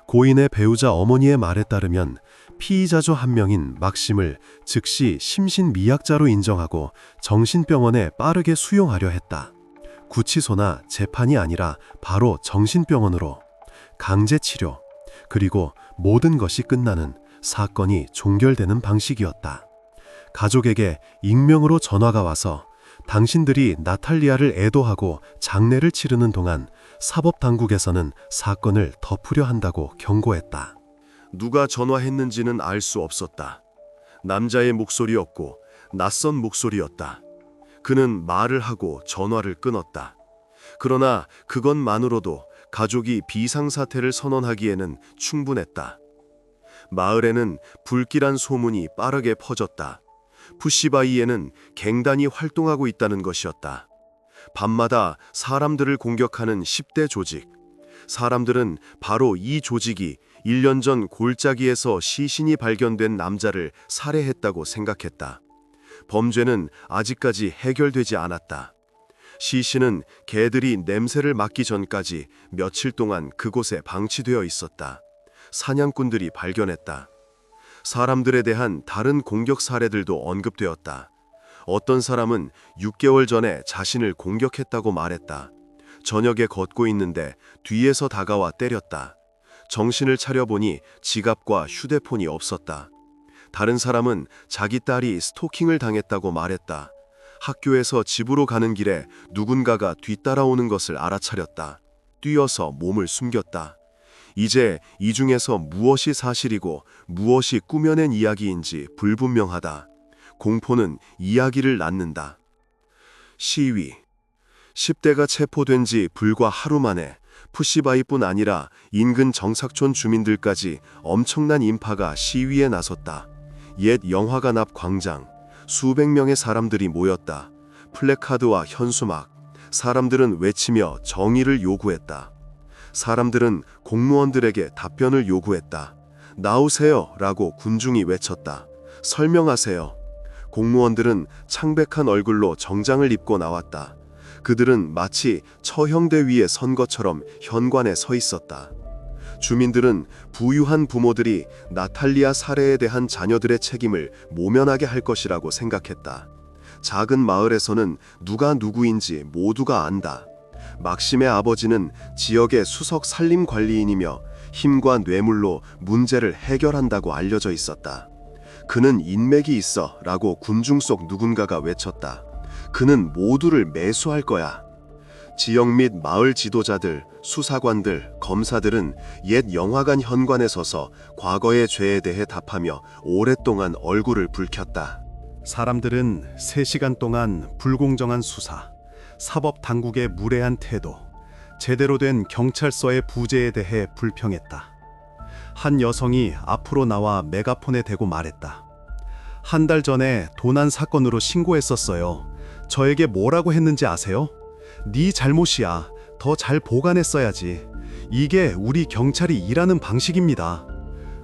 Speaker 1: 고인의 배우자 어머니의 말에 따르면 피의자 중 한 명인 막심을 즉시 심신미약자로 인정하고 정신병원에 빠르게 수용하려 했다. 구치소나 재판이 아니라 바로 정신병원으로 강제치료, 그리고 모든 것이 끝나는 사건이 종결되는 방식이었다. 가족에게 익명으로 전화가 와서 당신들이 나탈리아를 애도하고 장례를 치르는 동안 사법당국에서는 사건을 덮으려 한다고 경고했다.
Speaker 4: 누가 전화했는지는 알 수 없었다. 남자의 목소리였고 낯선 목소리였다. 그는 말을 하고 전화를 끊었다. 그러나 그것만으로도 가족이 비상사태를 선언하기에는 충분했다. 마을에는 불길한 소문이 빠르게 퍼졌다. 푸시바이에는 갱단이 활동하고 있다는 것이었다. 밤마다 사람들을 공격하는 10대 조직. 사람들은 바로 이 조직이 1년 전 골짜기에서 시신이 발견된 남자를 살해했다고 생각했다. 범죄는 아직까지 해결되지 않았다. 시신은 개들이 냄새를 맡기 전까지 며칠 동안 그곳에 방치되어 있었다. 사냥꾼들이 발견했다. 사람들에 대한 다른 공격 사례들도 언급되었다. 어떤 사람은 6개월 전에 자신을 공격했다고 말했다. 저녁에 걷고 있는데 뒤에서 다가와 때렸다. 정신을 차려보니 지갑과 휴대폰이 없었다. 다른 사람은 자기 딸이 스토킹을 당했다고 말했다. 학교에서 집으로 가는 길에 누군가가 뒤따라오는 것을 알아차렸다. 뛰어서 몸을 숨겼다. 이제 이 중에서 무엇이 사실이고 무엇이 꾸며낸 이야기인지 불분명하다. 공포는 이야기를 낳는다. 시위. 10대가 체포된 지 불과 하루 만에 푸시바이뿐 아니라 인근 정삭촌 주민들까지 엄청난 인파가 시위에 나섰다. 옛 영화관 앞 광장, 수백 명의 사람들이 모였다. 플래카드와 현수막, 사람들은 외치며 정의를 요구했다. 사람들은 공무원들에게 답변을 요구했다. 나오세요 라고 군중이 외쳤다. 설명하세요. 공무원들은 창백한 얼굴로 정장을 입고 나왔다. 그들은 마치 처형대 위에 선 것처럼 현관에 서 있었다. 주민들은 부유한 부모들이 나탈리아 살해에 대한 자녀들의 책임을 모면하게 할 것이라고 생각했다. 작은 마을에서는 누가 누구인지 모두가 안다. 막심의 아버지는 지역의 수석 산림관리인이며 힘과 뇌물로 문제를 해결한다고 알려져 있었다. 그는 인맥이 있어 라고 군중 속 누군가가 외쳤다. 그는 모두를 매수할 거야. 지역 및 마을 지도자들, 수사관들, 검사들은 옛 영화관 현관에 서서 과거의 죄에 대해 답하며 오랫동안 얼굴을 붉혔다.
Speaker 2: 사람들은 3시간 동안 불공정한 수사, 사법 당국의 무례한 태도, 제대로 된 경찰서의 부재에 대해 불평했다. 한 여성이 앞으로 나와 메가폰에 대고 말했다. 한 달 전에 도난 사건으로 신고했었어요. 저에게 뭐라고 했는지 아세요? 네 잘못이야. 더 잘 보관했어야지. 이게 우리 경찰이 일하는 방식입니다.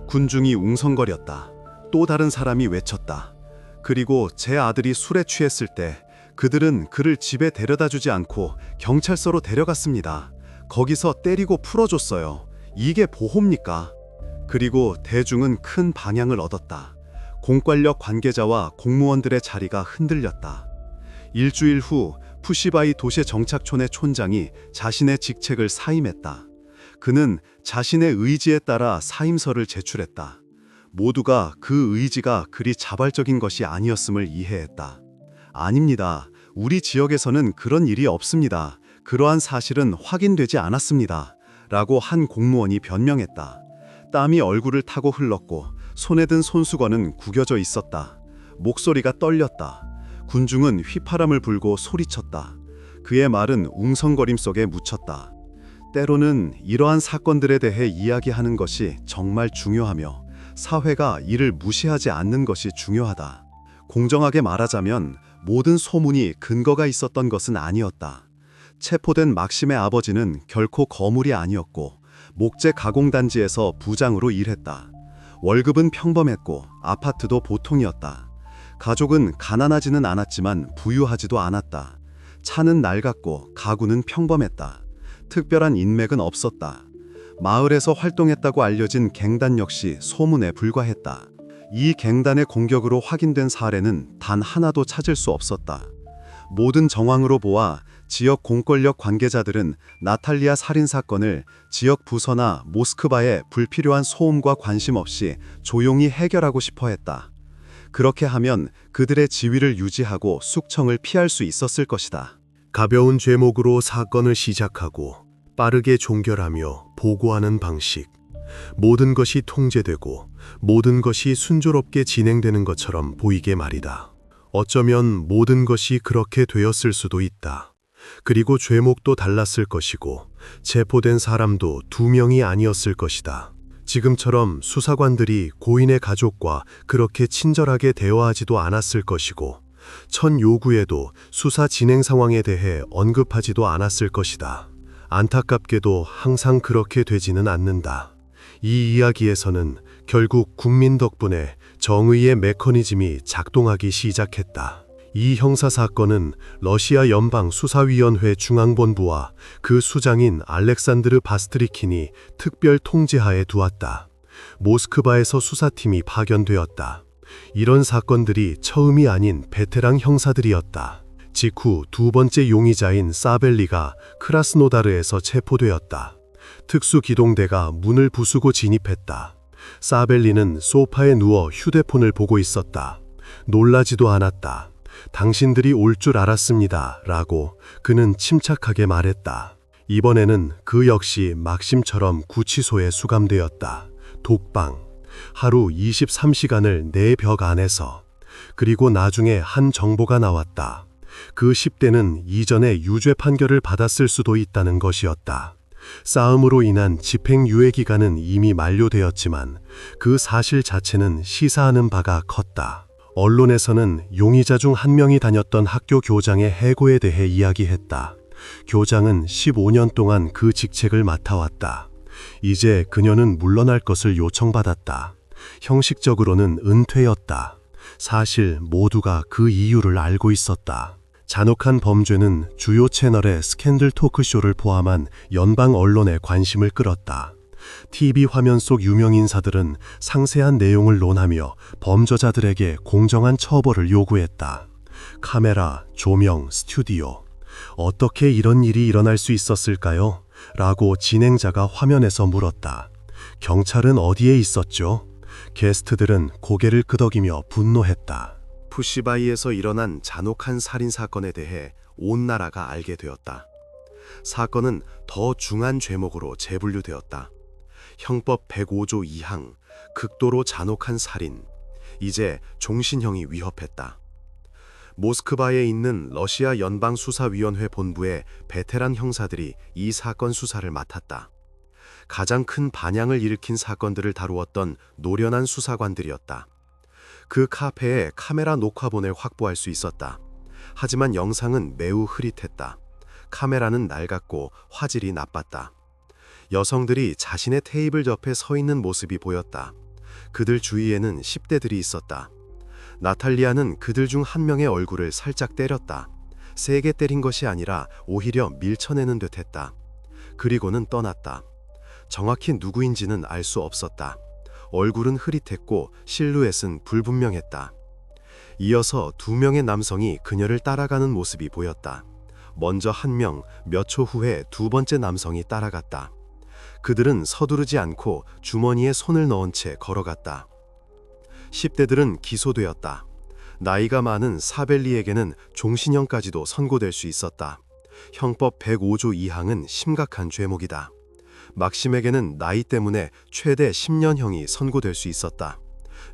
Speaker 2: 군중이 웅성거렸다. 또 다른 사람이 외쳤다. 그리고 제 아들이 술에 취했을 때 그들은 그를 집에 데려다 주지 않고 경찰서로 데려갔습니다. 거기서 때리고 풀어줬어요. 이게 보호입니까? 그리고 대중은 큰 방향을 얻었다. 공권력 관계자와 공무원들의 자리가 흔들렸다. 일주일 후 푸시바이 도시정착촌의 촌장이 자신의 직책을 사임했다. 그는 자신의 의지에 따라 사임서를 제출했다. 모두가 그 의지가 그리 자발적인 것이 아니었음을 이해했다. 아닙니다. 우리 지역에서는 그런 일이 없습니다. 그러한 사실은 확인되지 않았습니다. 라고 한 공무원이 변명했다. 땀이 얼굴을 타고 흘렀고 손에 든 손수건은 구겨져 있었다. 목소리가 떨렸다. 군중은 휘파람을 불고 소리쳤다. 그의 말은 웅성거림 속에 묻혔다. 때로는 이러한 사건들에 대해 이야기하는 것이 정말 중요하며 사회가 이를 무시하지 않는 것이 중요하다. 공정하게 말하자면 모든 소문이 근거가 있었던 것은 아니었다. 체포된 막심의 아버지는 결코 거물이 아니었고 목재 가공단지에서 부장으로 일했다. 월급은 평범했고 아파트도 보통이었다. 가족은 가난하지는 않았지만 부유하지도 않았다. 차는 낡았고 가구는 평범했다. 특별한 인맥은 없었다. 마을에서 활동했다고 알려진 갱단 역시 소문에 불과했다. 이 갱단의 공격으로 확인된 사례는 단 하나도 찾을 수 없었다. 모든 정황으로 보아 지역 공권력 관계자들은 나탈리아 살인 사건을 지역 부서나 모스크바의 불필요한 소음과 관심 없이 조용히 해결하고 싶어 했다. 그렇게 하면 그들의 지위를 유지하고 숙청을 피할 수 있었을 것이다.
Speaker 1: 가벼운 죄목으로 사건을 시작하고 빠르게 종결하며 보고하는 방식. 모든 것이 통제되고 모든 것이 순조롭게 진행되는 것처럼 보이게 말이다. 어쩌면 모든 것이 그렇게 되었을 수도 있다. 그리고 죄목도 달랐을 것이고 체포된 사람도 2명이 아니었을 것이다. 지금처럼 수사관들이 고인의 가족과 그렇게 친절하게 대화하지도 않았을 것이고 첫 요구에도 수사 진행 상황에 대해 언급하지도 않았을 것이다. 안타깝게도 항상 그렇게 되지는 않는다. 이 이야기에서는 결국 국민 덕분에 정의의 메커니즘이 작동하기 시작했다. 이 형사사건은 러시아 연방수사위원회 중앙본부와 그 수장인 알렉산드르 바스트리킨이 특별 통제하에 두었다. 모스크바에서 수사팀이 파견되었다. 이런 사건들이 처음이 아닌 베테랑 형사들이었다. 직후 2번째 용의자인 사벨리가 크라스노다르에서 체포되었다. 특수기동대가 문을 부수고 진입했다. 사벨리는 소파에 누워 휴대폰을 보고 있었다. 놀라지도 않았다. 당신들이 올 줄 알았습니다. 라고 그는 침착하게 말했다. 이번에는 그 역시 막심처럼 구치소에 수감되었다. 독방. 하루 23시간을 내 벽 안에서. 그리고 나중에 한 정보가 나왔다. 그 10대는 이전에 유죄 판결을 받았을 수도 있다는 것이었다. 싸움으로 인한 집행유예 기간은 이미 만료되었지만 그 사실 자체는 시사하는 바가 컸다. 언론에서는 용의자 중 한 명이 다녔던 학교 교장의 해고에 대해 이야기했다. 교장은 15년 동안 그 직책을 맡아왔다. 이제 그녀는 물러날 것을 요청받았다. 형식적으로는 은퇴였다. 사실 모두가 그 이유를 알고 있었다. 잔혹한 범죄는 주요 채널의 스캔들 토크쇼를 포함한 연방 언론의 관심을 끌었다. TV 화면 속 유명인사들은 상세한 내용을 논하며 범죄자들에게 공정한 처벌을 요구했다. 카메라, 조명, 스튜디오. 어떻게 이런 일이 일어날 수 있었을까요? 라고 진행자가 화면에서 물었다. 경찰은 어디에 있었죠? 게스트들은 고개를 끄덕이며 분노했다.
Speaker 4: 푸시바이에서 일어난 잔혹한 살인 사건에 대해 온 나라가 알게 되었다. 사건은 더 중한 죄목으로 재분류되었다. 형법 105조 2항 극도로 잔혹한 살인. 이제 종신형이 위협했다. 모스크바에 있는 러시아 연방수사위원회 본부의 베테랑 형사들이 이 사건 수사를 맡았다. 가장 큰 반향을 일으킨 사건들을 다루었던 노련한 수사관들이었다. 그 카페에 카메라 녹화본을 확보할 수 있었다. 하지만 영상은 매우 흐릿했다. 카메라는 낡았고 화질이 나빴다. 여성들이 자신의 테이블 옆에 서 있는 모습이 보였다. 그들 주위에는 10대들이 있었다. 나탈리아는 그들 중 한 명의 얼굴을 살짝 때렸다. 세게 때린 것이 아니라 오히려 밀쳐내는 듯 했다. 그리고는 떠났다. 정확히 누구인지는 알 수 없었다. 얼굴은 흐릿했고 실루엣은 불분명했다. 이어서 2명의 남성이 그녀를 따라가는 모습이 보였다. 먼저 한 명, 몇 초 후에 두 번째 남성이 따라갔다. 그들은 서두르지 않고 주머니에 손을 넣은 채 걸어갔다. 10대들은 기소되었다. 나이가 많은 사벨리에게는 종신형까지도 선고될 수 있었다. 형법 105조 2항은 심각한 죄목이다. 막심에게는 나이 때문에 최대 10년형이 선고될 수 있었다.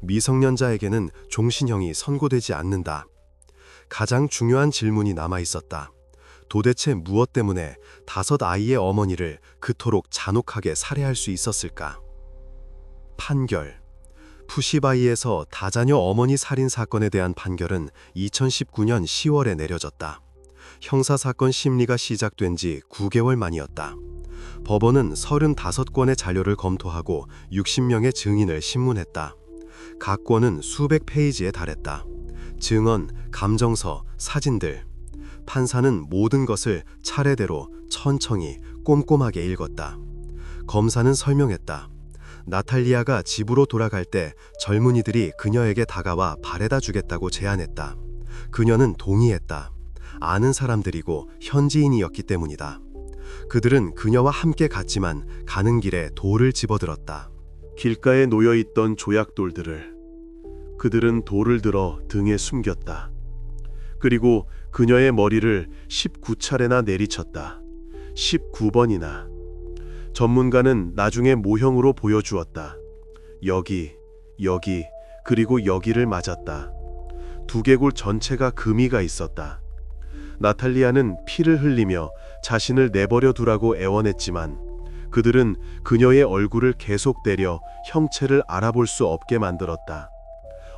Speaker 4: 미성년자에게는 종신형이 선고되지 않는다. 가장 중요한 질문이 남아 있었다. 도대체 무엇 때문에 5 아이의 어머니를 그토록 잔혹하게 살해할 수 있었을까? 판결. 푸시바이에서 다자녀 어머니 살인 사건에 대한 판결은 2019년 10월에 내려졌다. 형사사건 심리가 시작된 지 9개월 만이었다. 법원은 35건의 자료를 검토하고 60명의 증인을 신문했다. 각 건은 수백 페이지에 달했다. 증언, 감정서, 사진들. 판사는 모든 것을 차례대로 천천히 꼼꼼하게 읽었다. 검사는 설명했다. 나탈리아가 집으로 돌아갈 때 젊은이들이 그녀에게 다가와 바래다 주겠다고 제안했다. 그녀는 동의했다. 아는 사람들이고 현지인이었기 때문이다. 그들은 그녀와 함께 갔지만 가는 길에 돌을 집어들었다.
Speaker 2: 길가에 놓여있던 조약돌들을 그들은 돌을 들어 등에 숨겼다. 그리고 그녀의 머리를 19차례나 내리쳤다. 19번이나. 전문가는 나중에 모형으로 보여주었다. 여기, 여기, 그리고 여기를 맞았다. 두개골 전체가 금이가 있었다. 나탈리아는 피를 흘리며 자신을 내버려 두라고 애원했지만 그들은 그녀의 얼굴을 계속 때려 형체를 알아볼 수 없게 만들었다.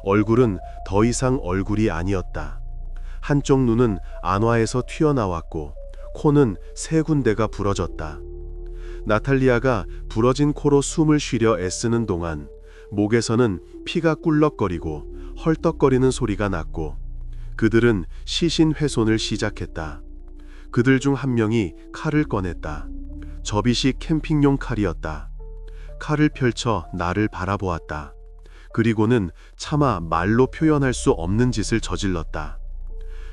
Speaker 2: 얼굴은 더 이상 얼굴이 아니었다. 한쪽 눈은 안화에서 튀어나왔고 코는 3군데가 부러졌다. 나탈리아가 부러진 코로 숨을 쉬려 애쓰는 동안 목에서는 피가 꿀럭거리고 헐떡거리는 소리가 났고 그들은 시신 훼손을 시작했다. 그들 중 한 명이 칼을 꺼냈다. 접이식 캠핑용 칼이었다. 칼을 펼쳐 나를 바라보았다. 그리고는 차마 말로 표현할 수 없는 짓을 저질렀다.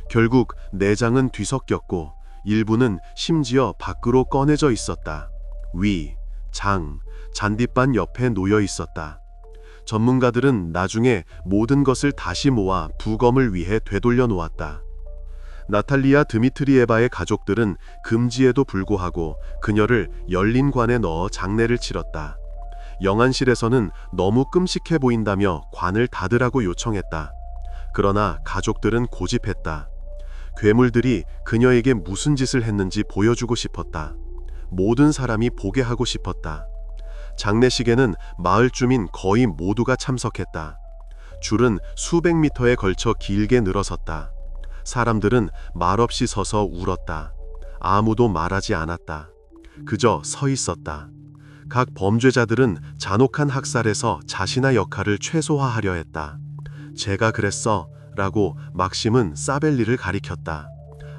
Speaker 2: 결국 내장은 뒤섞였고 일부는 심지어 밖으로 꺼내져 있었다. 위, 장, 잔디반 옆에 놓여 있었다. 전문가들은 나중에 모든 것을 다시 모아 부검을 위해 되돌려 놓았다. 나탈리아 드미트리에바의 가족들은 금지에도 불구하고 그녀를 열린 관에 넣어 장례를 치렀다. 영안실에서는 너무 끔찍해 보인다며 관을 닫으라고 요청했다. 그러나 가족들은 고집했다. 괴물들이 그녀에게 무슨 짓을 했는지 보여주고 싶었다. 모든 사람이 보게 하고 싶었다. 장례식에는 마을 주민 거의 모두가 참석했다. 줄은 수백 미터에 걸쳐 길게 늘어섰다. 사람들은 말없이 서서 울었다. 아무도 말하지 않았다. 그저 서 있었다. 각 범죄자들은 잔혹한 학살에서 자신의 역할을 최소화하려 했다. 제가 그랬어 라고 막심은 사벨리를 가리켰다.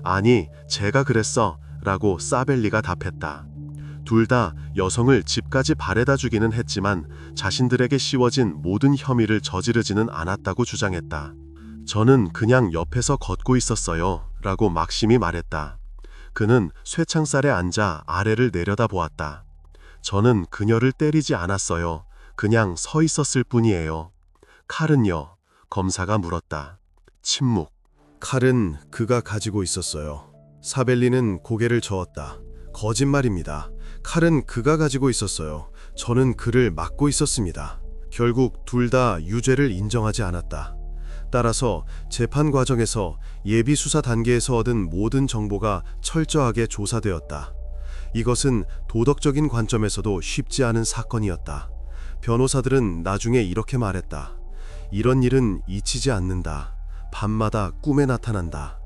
Speaker 2: 아니, 제가 그랬어 라고 사벨리가 답했다. 둘 다 여성을 집까지 바래다 주기는 했지만 자신들에게 씌워진 모든 혐의를 저지르지는 않았다고 주장했다. 저는 그냥 옆에서 걷고 있었어요 라고 막심이 말했다. 그는 쇠창살에 앉아 아래를 내려다보았다. 저는 그녀를 때리지 않았어요. 그냥 서 있었을 뿐이에요. 칼은요? 검사가 물었다. 침묵.
Speaker 4: 칼은 그가 가지고 있었어요. 사벨리는 고개를 저었다. 거짓말입니다. 칼은 그가 가지고 있었어요. 저는 그를 막고 있었습니다. 결국 둘 다 유죄를 인정하지 않았다.
Speaker 1: 따라서 재판 과정에서 예비 수사 단계에서 얻은 모든 정보가 철저하게 조사되었다. 이것은 도덕적인 관점에서도 쉽지 않은 사건이었다. 변호사들은 나중에 이렇게 말했다. 이런 일은 잊히지 않는다. 밤마다 꿈에 나타난다.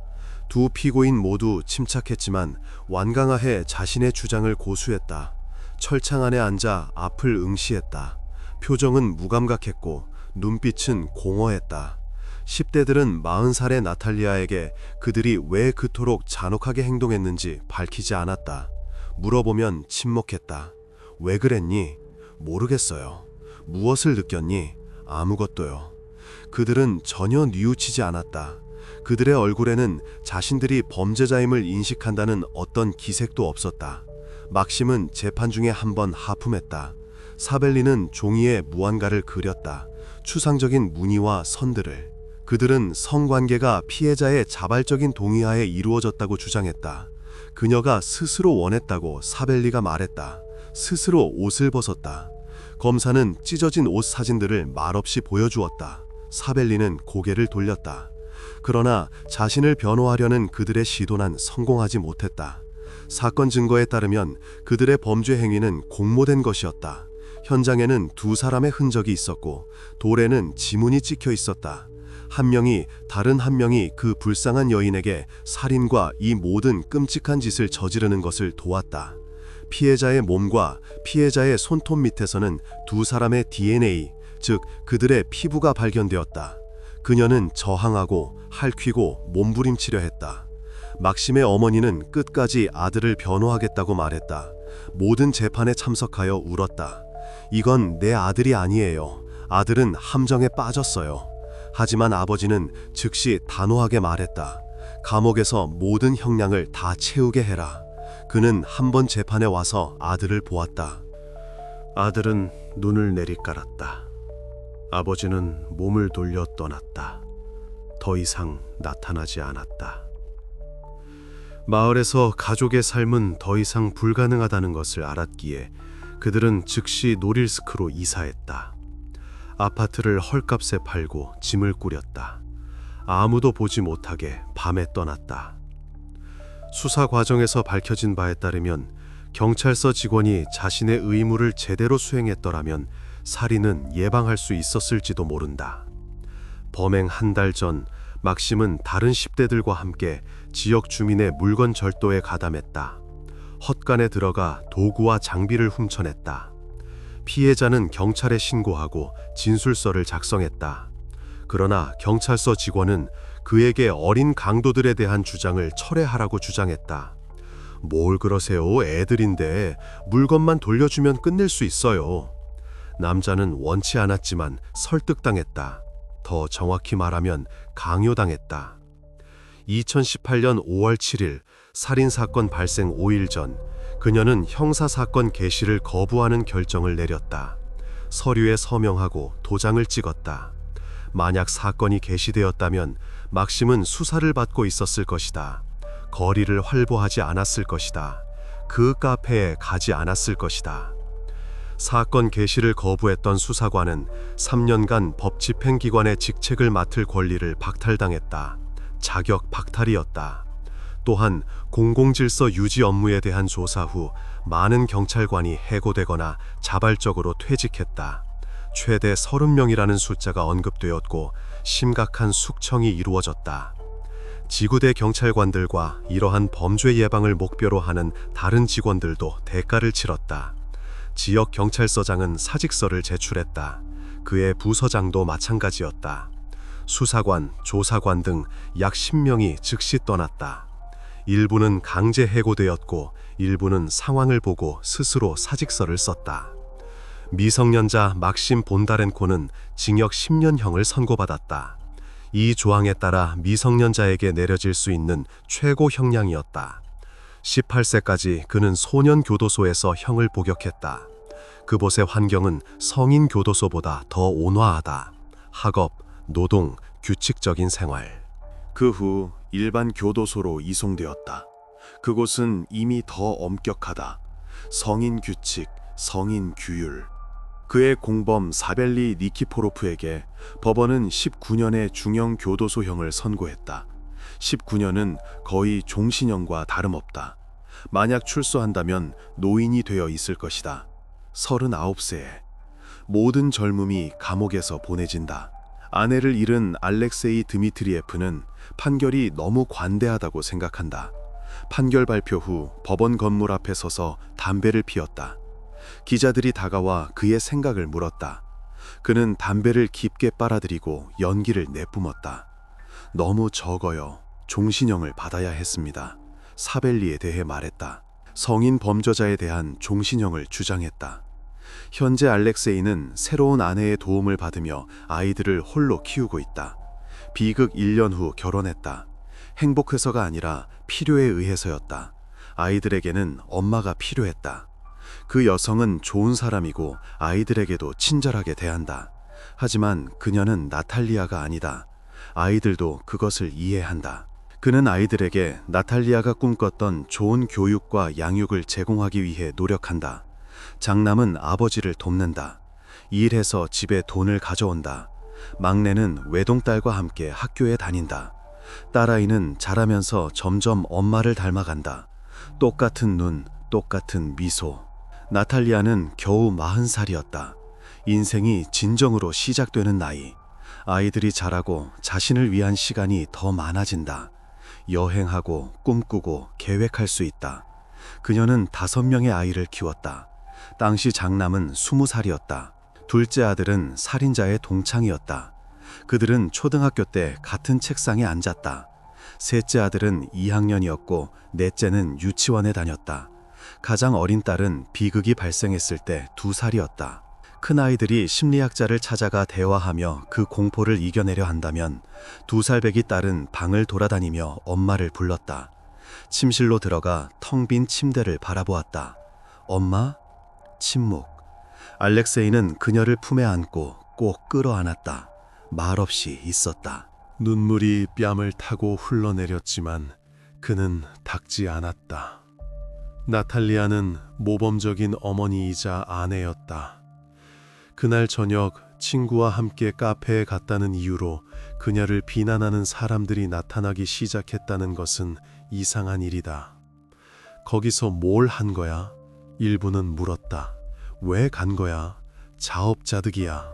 Speaker 1: 두 피고인 모두 침착했지만 완강하게 자신의 주장을 고수했다. 철창 안에 앉아 앞을 응시했다. 표정은 무감각했고 눈빛은 공허했다. 10대들은 40살의 나탈리아에게 그들이 왜 그토록 잔혹하게 행동했는지 밝히지 않았다. 물어보면 침묵했다. 왜 그랬니? 모르겠어요. 무엇을 느꼈니? 아무것도요. 그들은 전혀 뉘우치지 않았다. 그들의 얼굴에는 자신들이 범죄자임을 인식한다는 어떤 기색도 없었다. 막심은 재판 중에 한 번 하품했다. 사벨리는 종이에 무언가를 그렸다. 추상적인 무늬와 선들을. 그들은 성관계가 피해자의 자발적인 동의하에 이루어졌다고 주장했다. 그녀가 스스로 원했다고 사벨리가 말했다. 스스로 옷을 벗었다. 검사는 찢어진 옷 사진들을 말없이 보여주었다. 사벨리는 고개를 돌렸다. 그러나 자신을 변호하려는 그들의 시도는 성공하지 못했다. 사건 증거에 따르면 그들의 범죄 행위는 공모된 것이었다. 현장에는 두 사람의 흔적이 있었고 돌에는 지문이 찍혀 있었다. 한 명이 다른 한 명이 그 불쌍한 여인에게 살인과 이 모든 끔찍한 짓을 저지르는 것을 도왔다. 피해자의 몸과 피해자의 손톱 밑에서는 두 사람의 DNA, 즉 그들의 피부가 발견되었다. 그녀는 저항하고 핥히고 몸부림치려 했다. 막심의 어머니는 끝까지 아들을 변호하겠다고 말했다. 모든 재판에 참석하여 울었다. 이건 내 아들이 아니에요. 아들은 함정에 빠졌어요. 하지만 아버지는 즉시 단호하게 말했다. 감옥에서 모든 형량을 다 채우게 해라. 그는 한 번 재판에 와서 아들을 보았다. 아들은 눈을 내리깔았다. 아버지는 몸을 돌려 떠났다. 더 이상 나타나지 않았다. 마을에서 가족의 삶은 더 이상 불가능하다는 것을 알았기에 그들은 즉시 노릴스크로 이사했다. 아파트를 헐값에 팔고 짐을 꾸렸다. 아무도 보지 못하게 밤에 떠났다. 수사 과정에서 밝혀진 바에 따르면 경찰서 직원이 자신의 의무를 제대로 수행했더라면 살인은 예방할 수 있었을지도 모른다. 범행 한 달 전 막심은 다른 10대들과 함께 지역 주민의 물건 절도에 가담했다. 헛간에 들어가 도구와 장비를 훔쳐냈다. 피해자는 경찰에 신고하고 진술서를 작성했다. 그러나 경찰서 직원은 그에게 어린 강도들에 대한 주장을 철회하라고 주장했다. 뭘 그러세요? 애들인데 물건만 돌려주면 끝낼 수 있어요. 남자는 원치 않았지만 설득당했다. 더 정확히 말하면 강요당했다. 2018년 5월 7일 살인사건 발생 5일 전 그녀는 형사사건 개시를 거부하는 결정을 내렸다. 서류에 서명하고 도장을 찍었다. 만약 사건이 개시되었다면 막심은 수사를 받고 있었을 것이다. 거리를 활보하지 않았을 것이다. 그 카페에 가지 않았을 것이다. 사건 개시를 거부했던 수사관은 3년간 법집행기관의 직책을 맡을 권리를 박탈당했다. 자격 박탈이었다. 또한 공공질서 유지 업무에 대한 조사 후 많은 경찰관이 해고되거나 자발적으로 퇴직했다. 최대 30명이라는 숫자가 언급되었고 심각한 숙청이 이루어졌다. 지구대 경찰관들과 이러한 범죄 예방을 목표로 하는 다른 직원들도 대가를 치렀다. 지역 경찰서장은 사직서를 제출했다. 그의 부서장도 마찬가지였다. 수사관, 조사관 등 약 10명이 즉시 떠났다. 일부는 강제 해고되었고 일부는 상황을 보고 스스로 사직서를 썼다. 미성년자 막심 본다렌코는 징역 10년형을 선고받았다. 이 조항에 따라 미성년자에게 내려질 수 있는 최고 형량이었다. 18세까지 그는 소년교도소에서 형을 복역했다. 그곳의 환경은 성인 교도소보다 더 온화하다. 학업, 노동, 규칙적인 생활. 그 후 일반 교도소로 이송되었다. 그곳은 이미 더 엄격하다. 성인 규칙, 성인 규율. 그의 공범 사벨리 니키포로프에게 법원은 19년의 중형 교도소형을 선고했다. 19년은 거의 종신형과 다름없다. 만약 출소한다면 노인이 되어 있을 것이다. 39세에 모든 젊음이 감옥에서 보내진다. 아내를 잃은 알렉세이 드미트리에프는 판결이 너무 관대하다고 생각한다. 판결 발표 후 법원 건물 앞에 서서 담배를 피웠다. 기자들이 다가와 그의 생각을 물었다. 그는 담배를 깊게 빨아들이고 연기를 내뿜었다. 너무 적어요. 종신형을 받아야 했습니다. 사벨리에 대해 말했다. 성인 범죄자에 대한 종신형을 주장했다. 현재 알렉세이는 새로운 아내의 도움을 받으며 아이들을 홀로 키우고 있다. 비극 1년 후 결혼했다. 행복해서가 아니라 필요에 의해서였다. 아이들에게는 엄마가 필요했다. 그 여성은 좋은 사람이고 아이들에게도 친절하게 대한다. 하지만 그녀는 나탈리아가 아니다. 아이들도 그것을 이해한다. 그는 아이들에게 나탈리아가 꿈꿨던 좋은 교육과 양육을 제공하기 위해 노력한다. 장남은 아버지를 돕는다. 일해서 집에 돈을 가져온다. 막내는 외동딸과 함께 학교에 다닌다. 딸아이는 자라면서 점점 엄마를 닮아간다. 똑같은 눈, 똑같은 미소. 나탈리아는 겨우 40살이었다. 인생이 진정으로 시작되는 나이. 아이들이 자라고 자신을 위한 시간이 더 많아진다. 여행하고 꿈꾸고 계획할 수 있다. 그녀는 5명의 아이를 키웠다. 당시 장남은 20살이었다. 둘째 아들은 살인자의 동창이었다. 그들은 초등학교 때 같은 책상에 앉았다. 셋째 아들은 2학년이었고 넷째는 유치원에 다녔다. 가장 어린 딸은 비극이 발생했을 때 2살이었다. 큰아이들이 심리학자를 찾아가 대화하며 그 공포를 이겨내려 한다면 2살 배기 딸은 방을 돌아다니며 엄마를 불렀다. 침실로 들어가 텅 빈 침대를 바라보았다. 엄마? 침묵. 알렉세이는 그녀를 품에 안고 꼭 끌어안았다. 말없이 있었다. 눈물이 뺨을 타고 흘러내렸지만 그는 닦지 않았다. 나탈리아는 모범적인 어머니이자 아내였다. 그날 저녁 친구와 함께 카페에 갔다는 이유로 그녀를 비난하는 사람들이 나타나기 시작했다는 것은 이상한 일이다. 거기서 뭘 한 거야? 일부는 물었다. 왜 간 거야? 자업자득이야.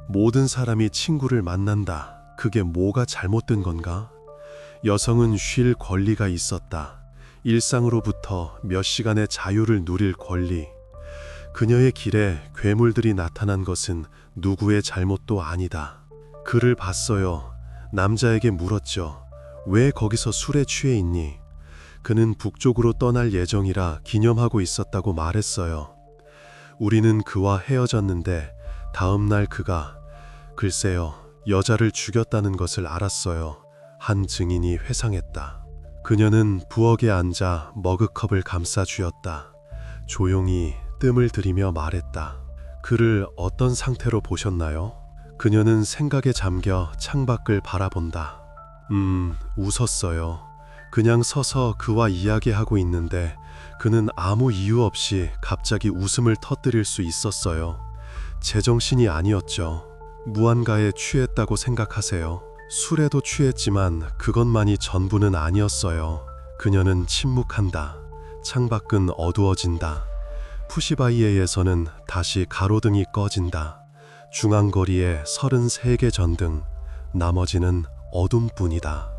Speaker 1: 모든 사람이 친구를 만난다. 그게 뭐가 잘못된 건가? 여성은 쉴 권리가 있었다. 일상으로부터 몇 시간의 자유를 누릴 권리. 그녀의 길에 괴물들이 나타난 것은 누구의 잘못도 아니다. 그를 봤어요. 남자에게 물었죠. 왜 거기서 술에 취해 있니? 그는 북쪽으로 떠날 예정이라 기념하고 있었다고 말했어요. 우리는 그와 헤어졌는데 다음 날 그가 글쎄요, 여자를 죽였다는 것을 알았어요. 한 증인이 회상했다. 그녀는 부엌에 앉아 머그컵을 감싸 쥐었다. 조용히 뜸을 들이며 말했다. 그를 어떤 상태로 보셨나요? 그녀는 생각에 잠겨 창밖을 바라본다. 웃었어요. 그냥 서서 그와 이야기하고 있는데 그는 아무 이유 없이 갑자기 웃음을 터뜨릴 수 있었어요. 제정신이 아니었죠. 무언가에 취했다고 생각하세요. 술에도 취했지만 그것만이 전부는 아니었어요. 그녀는 침묵한다. 창밖은 어두워진다. 푸시바이에에서는 다시 가로등이 꺼진다. 중앙거리에 33개 전등, 나머지는 어둠뿐이다.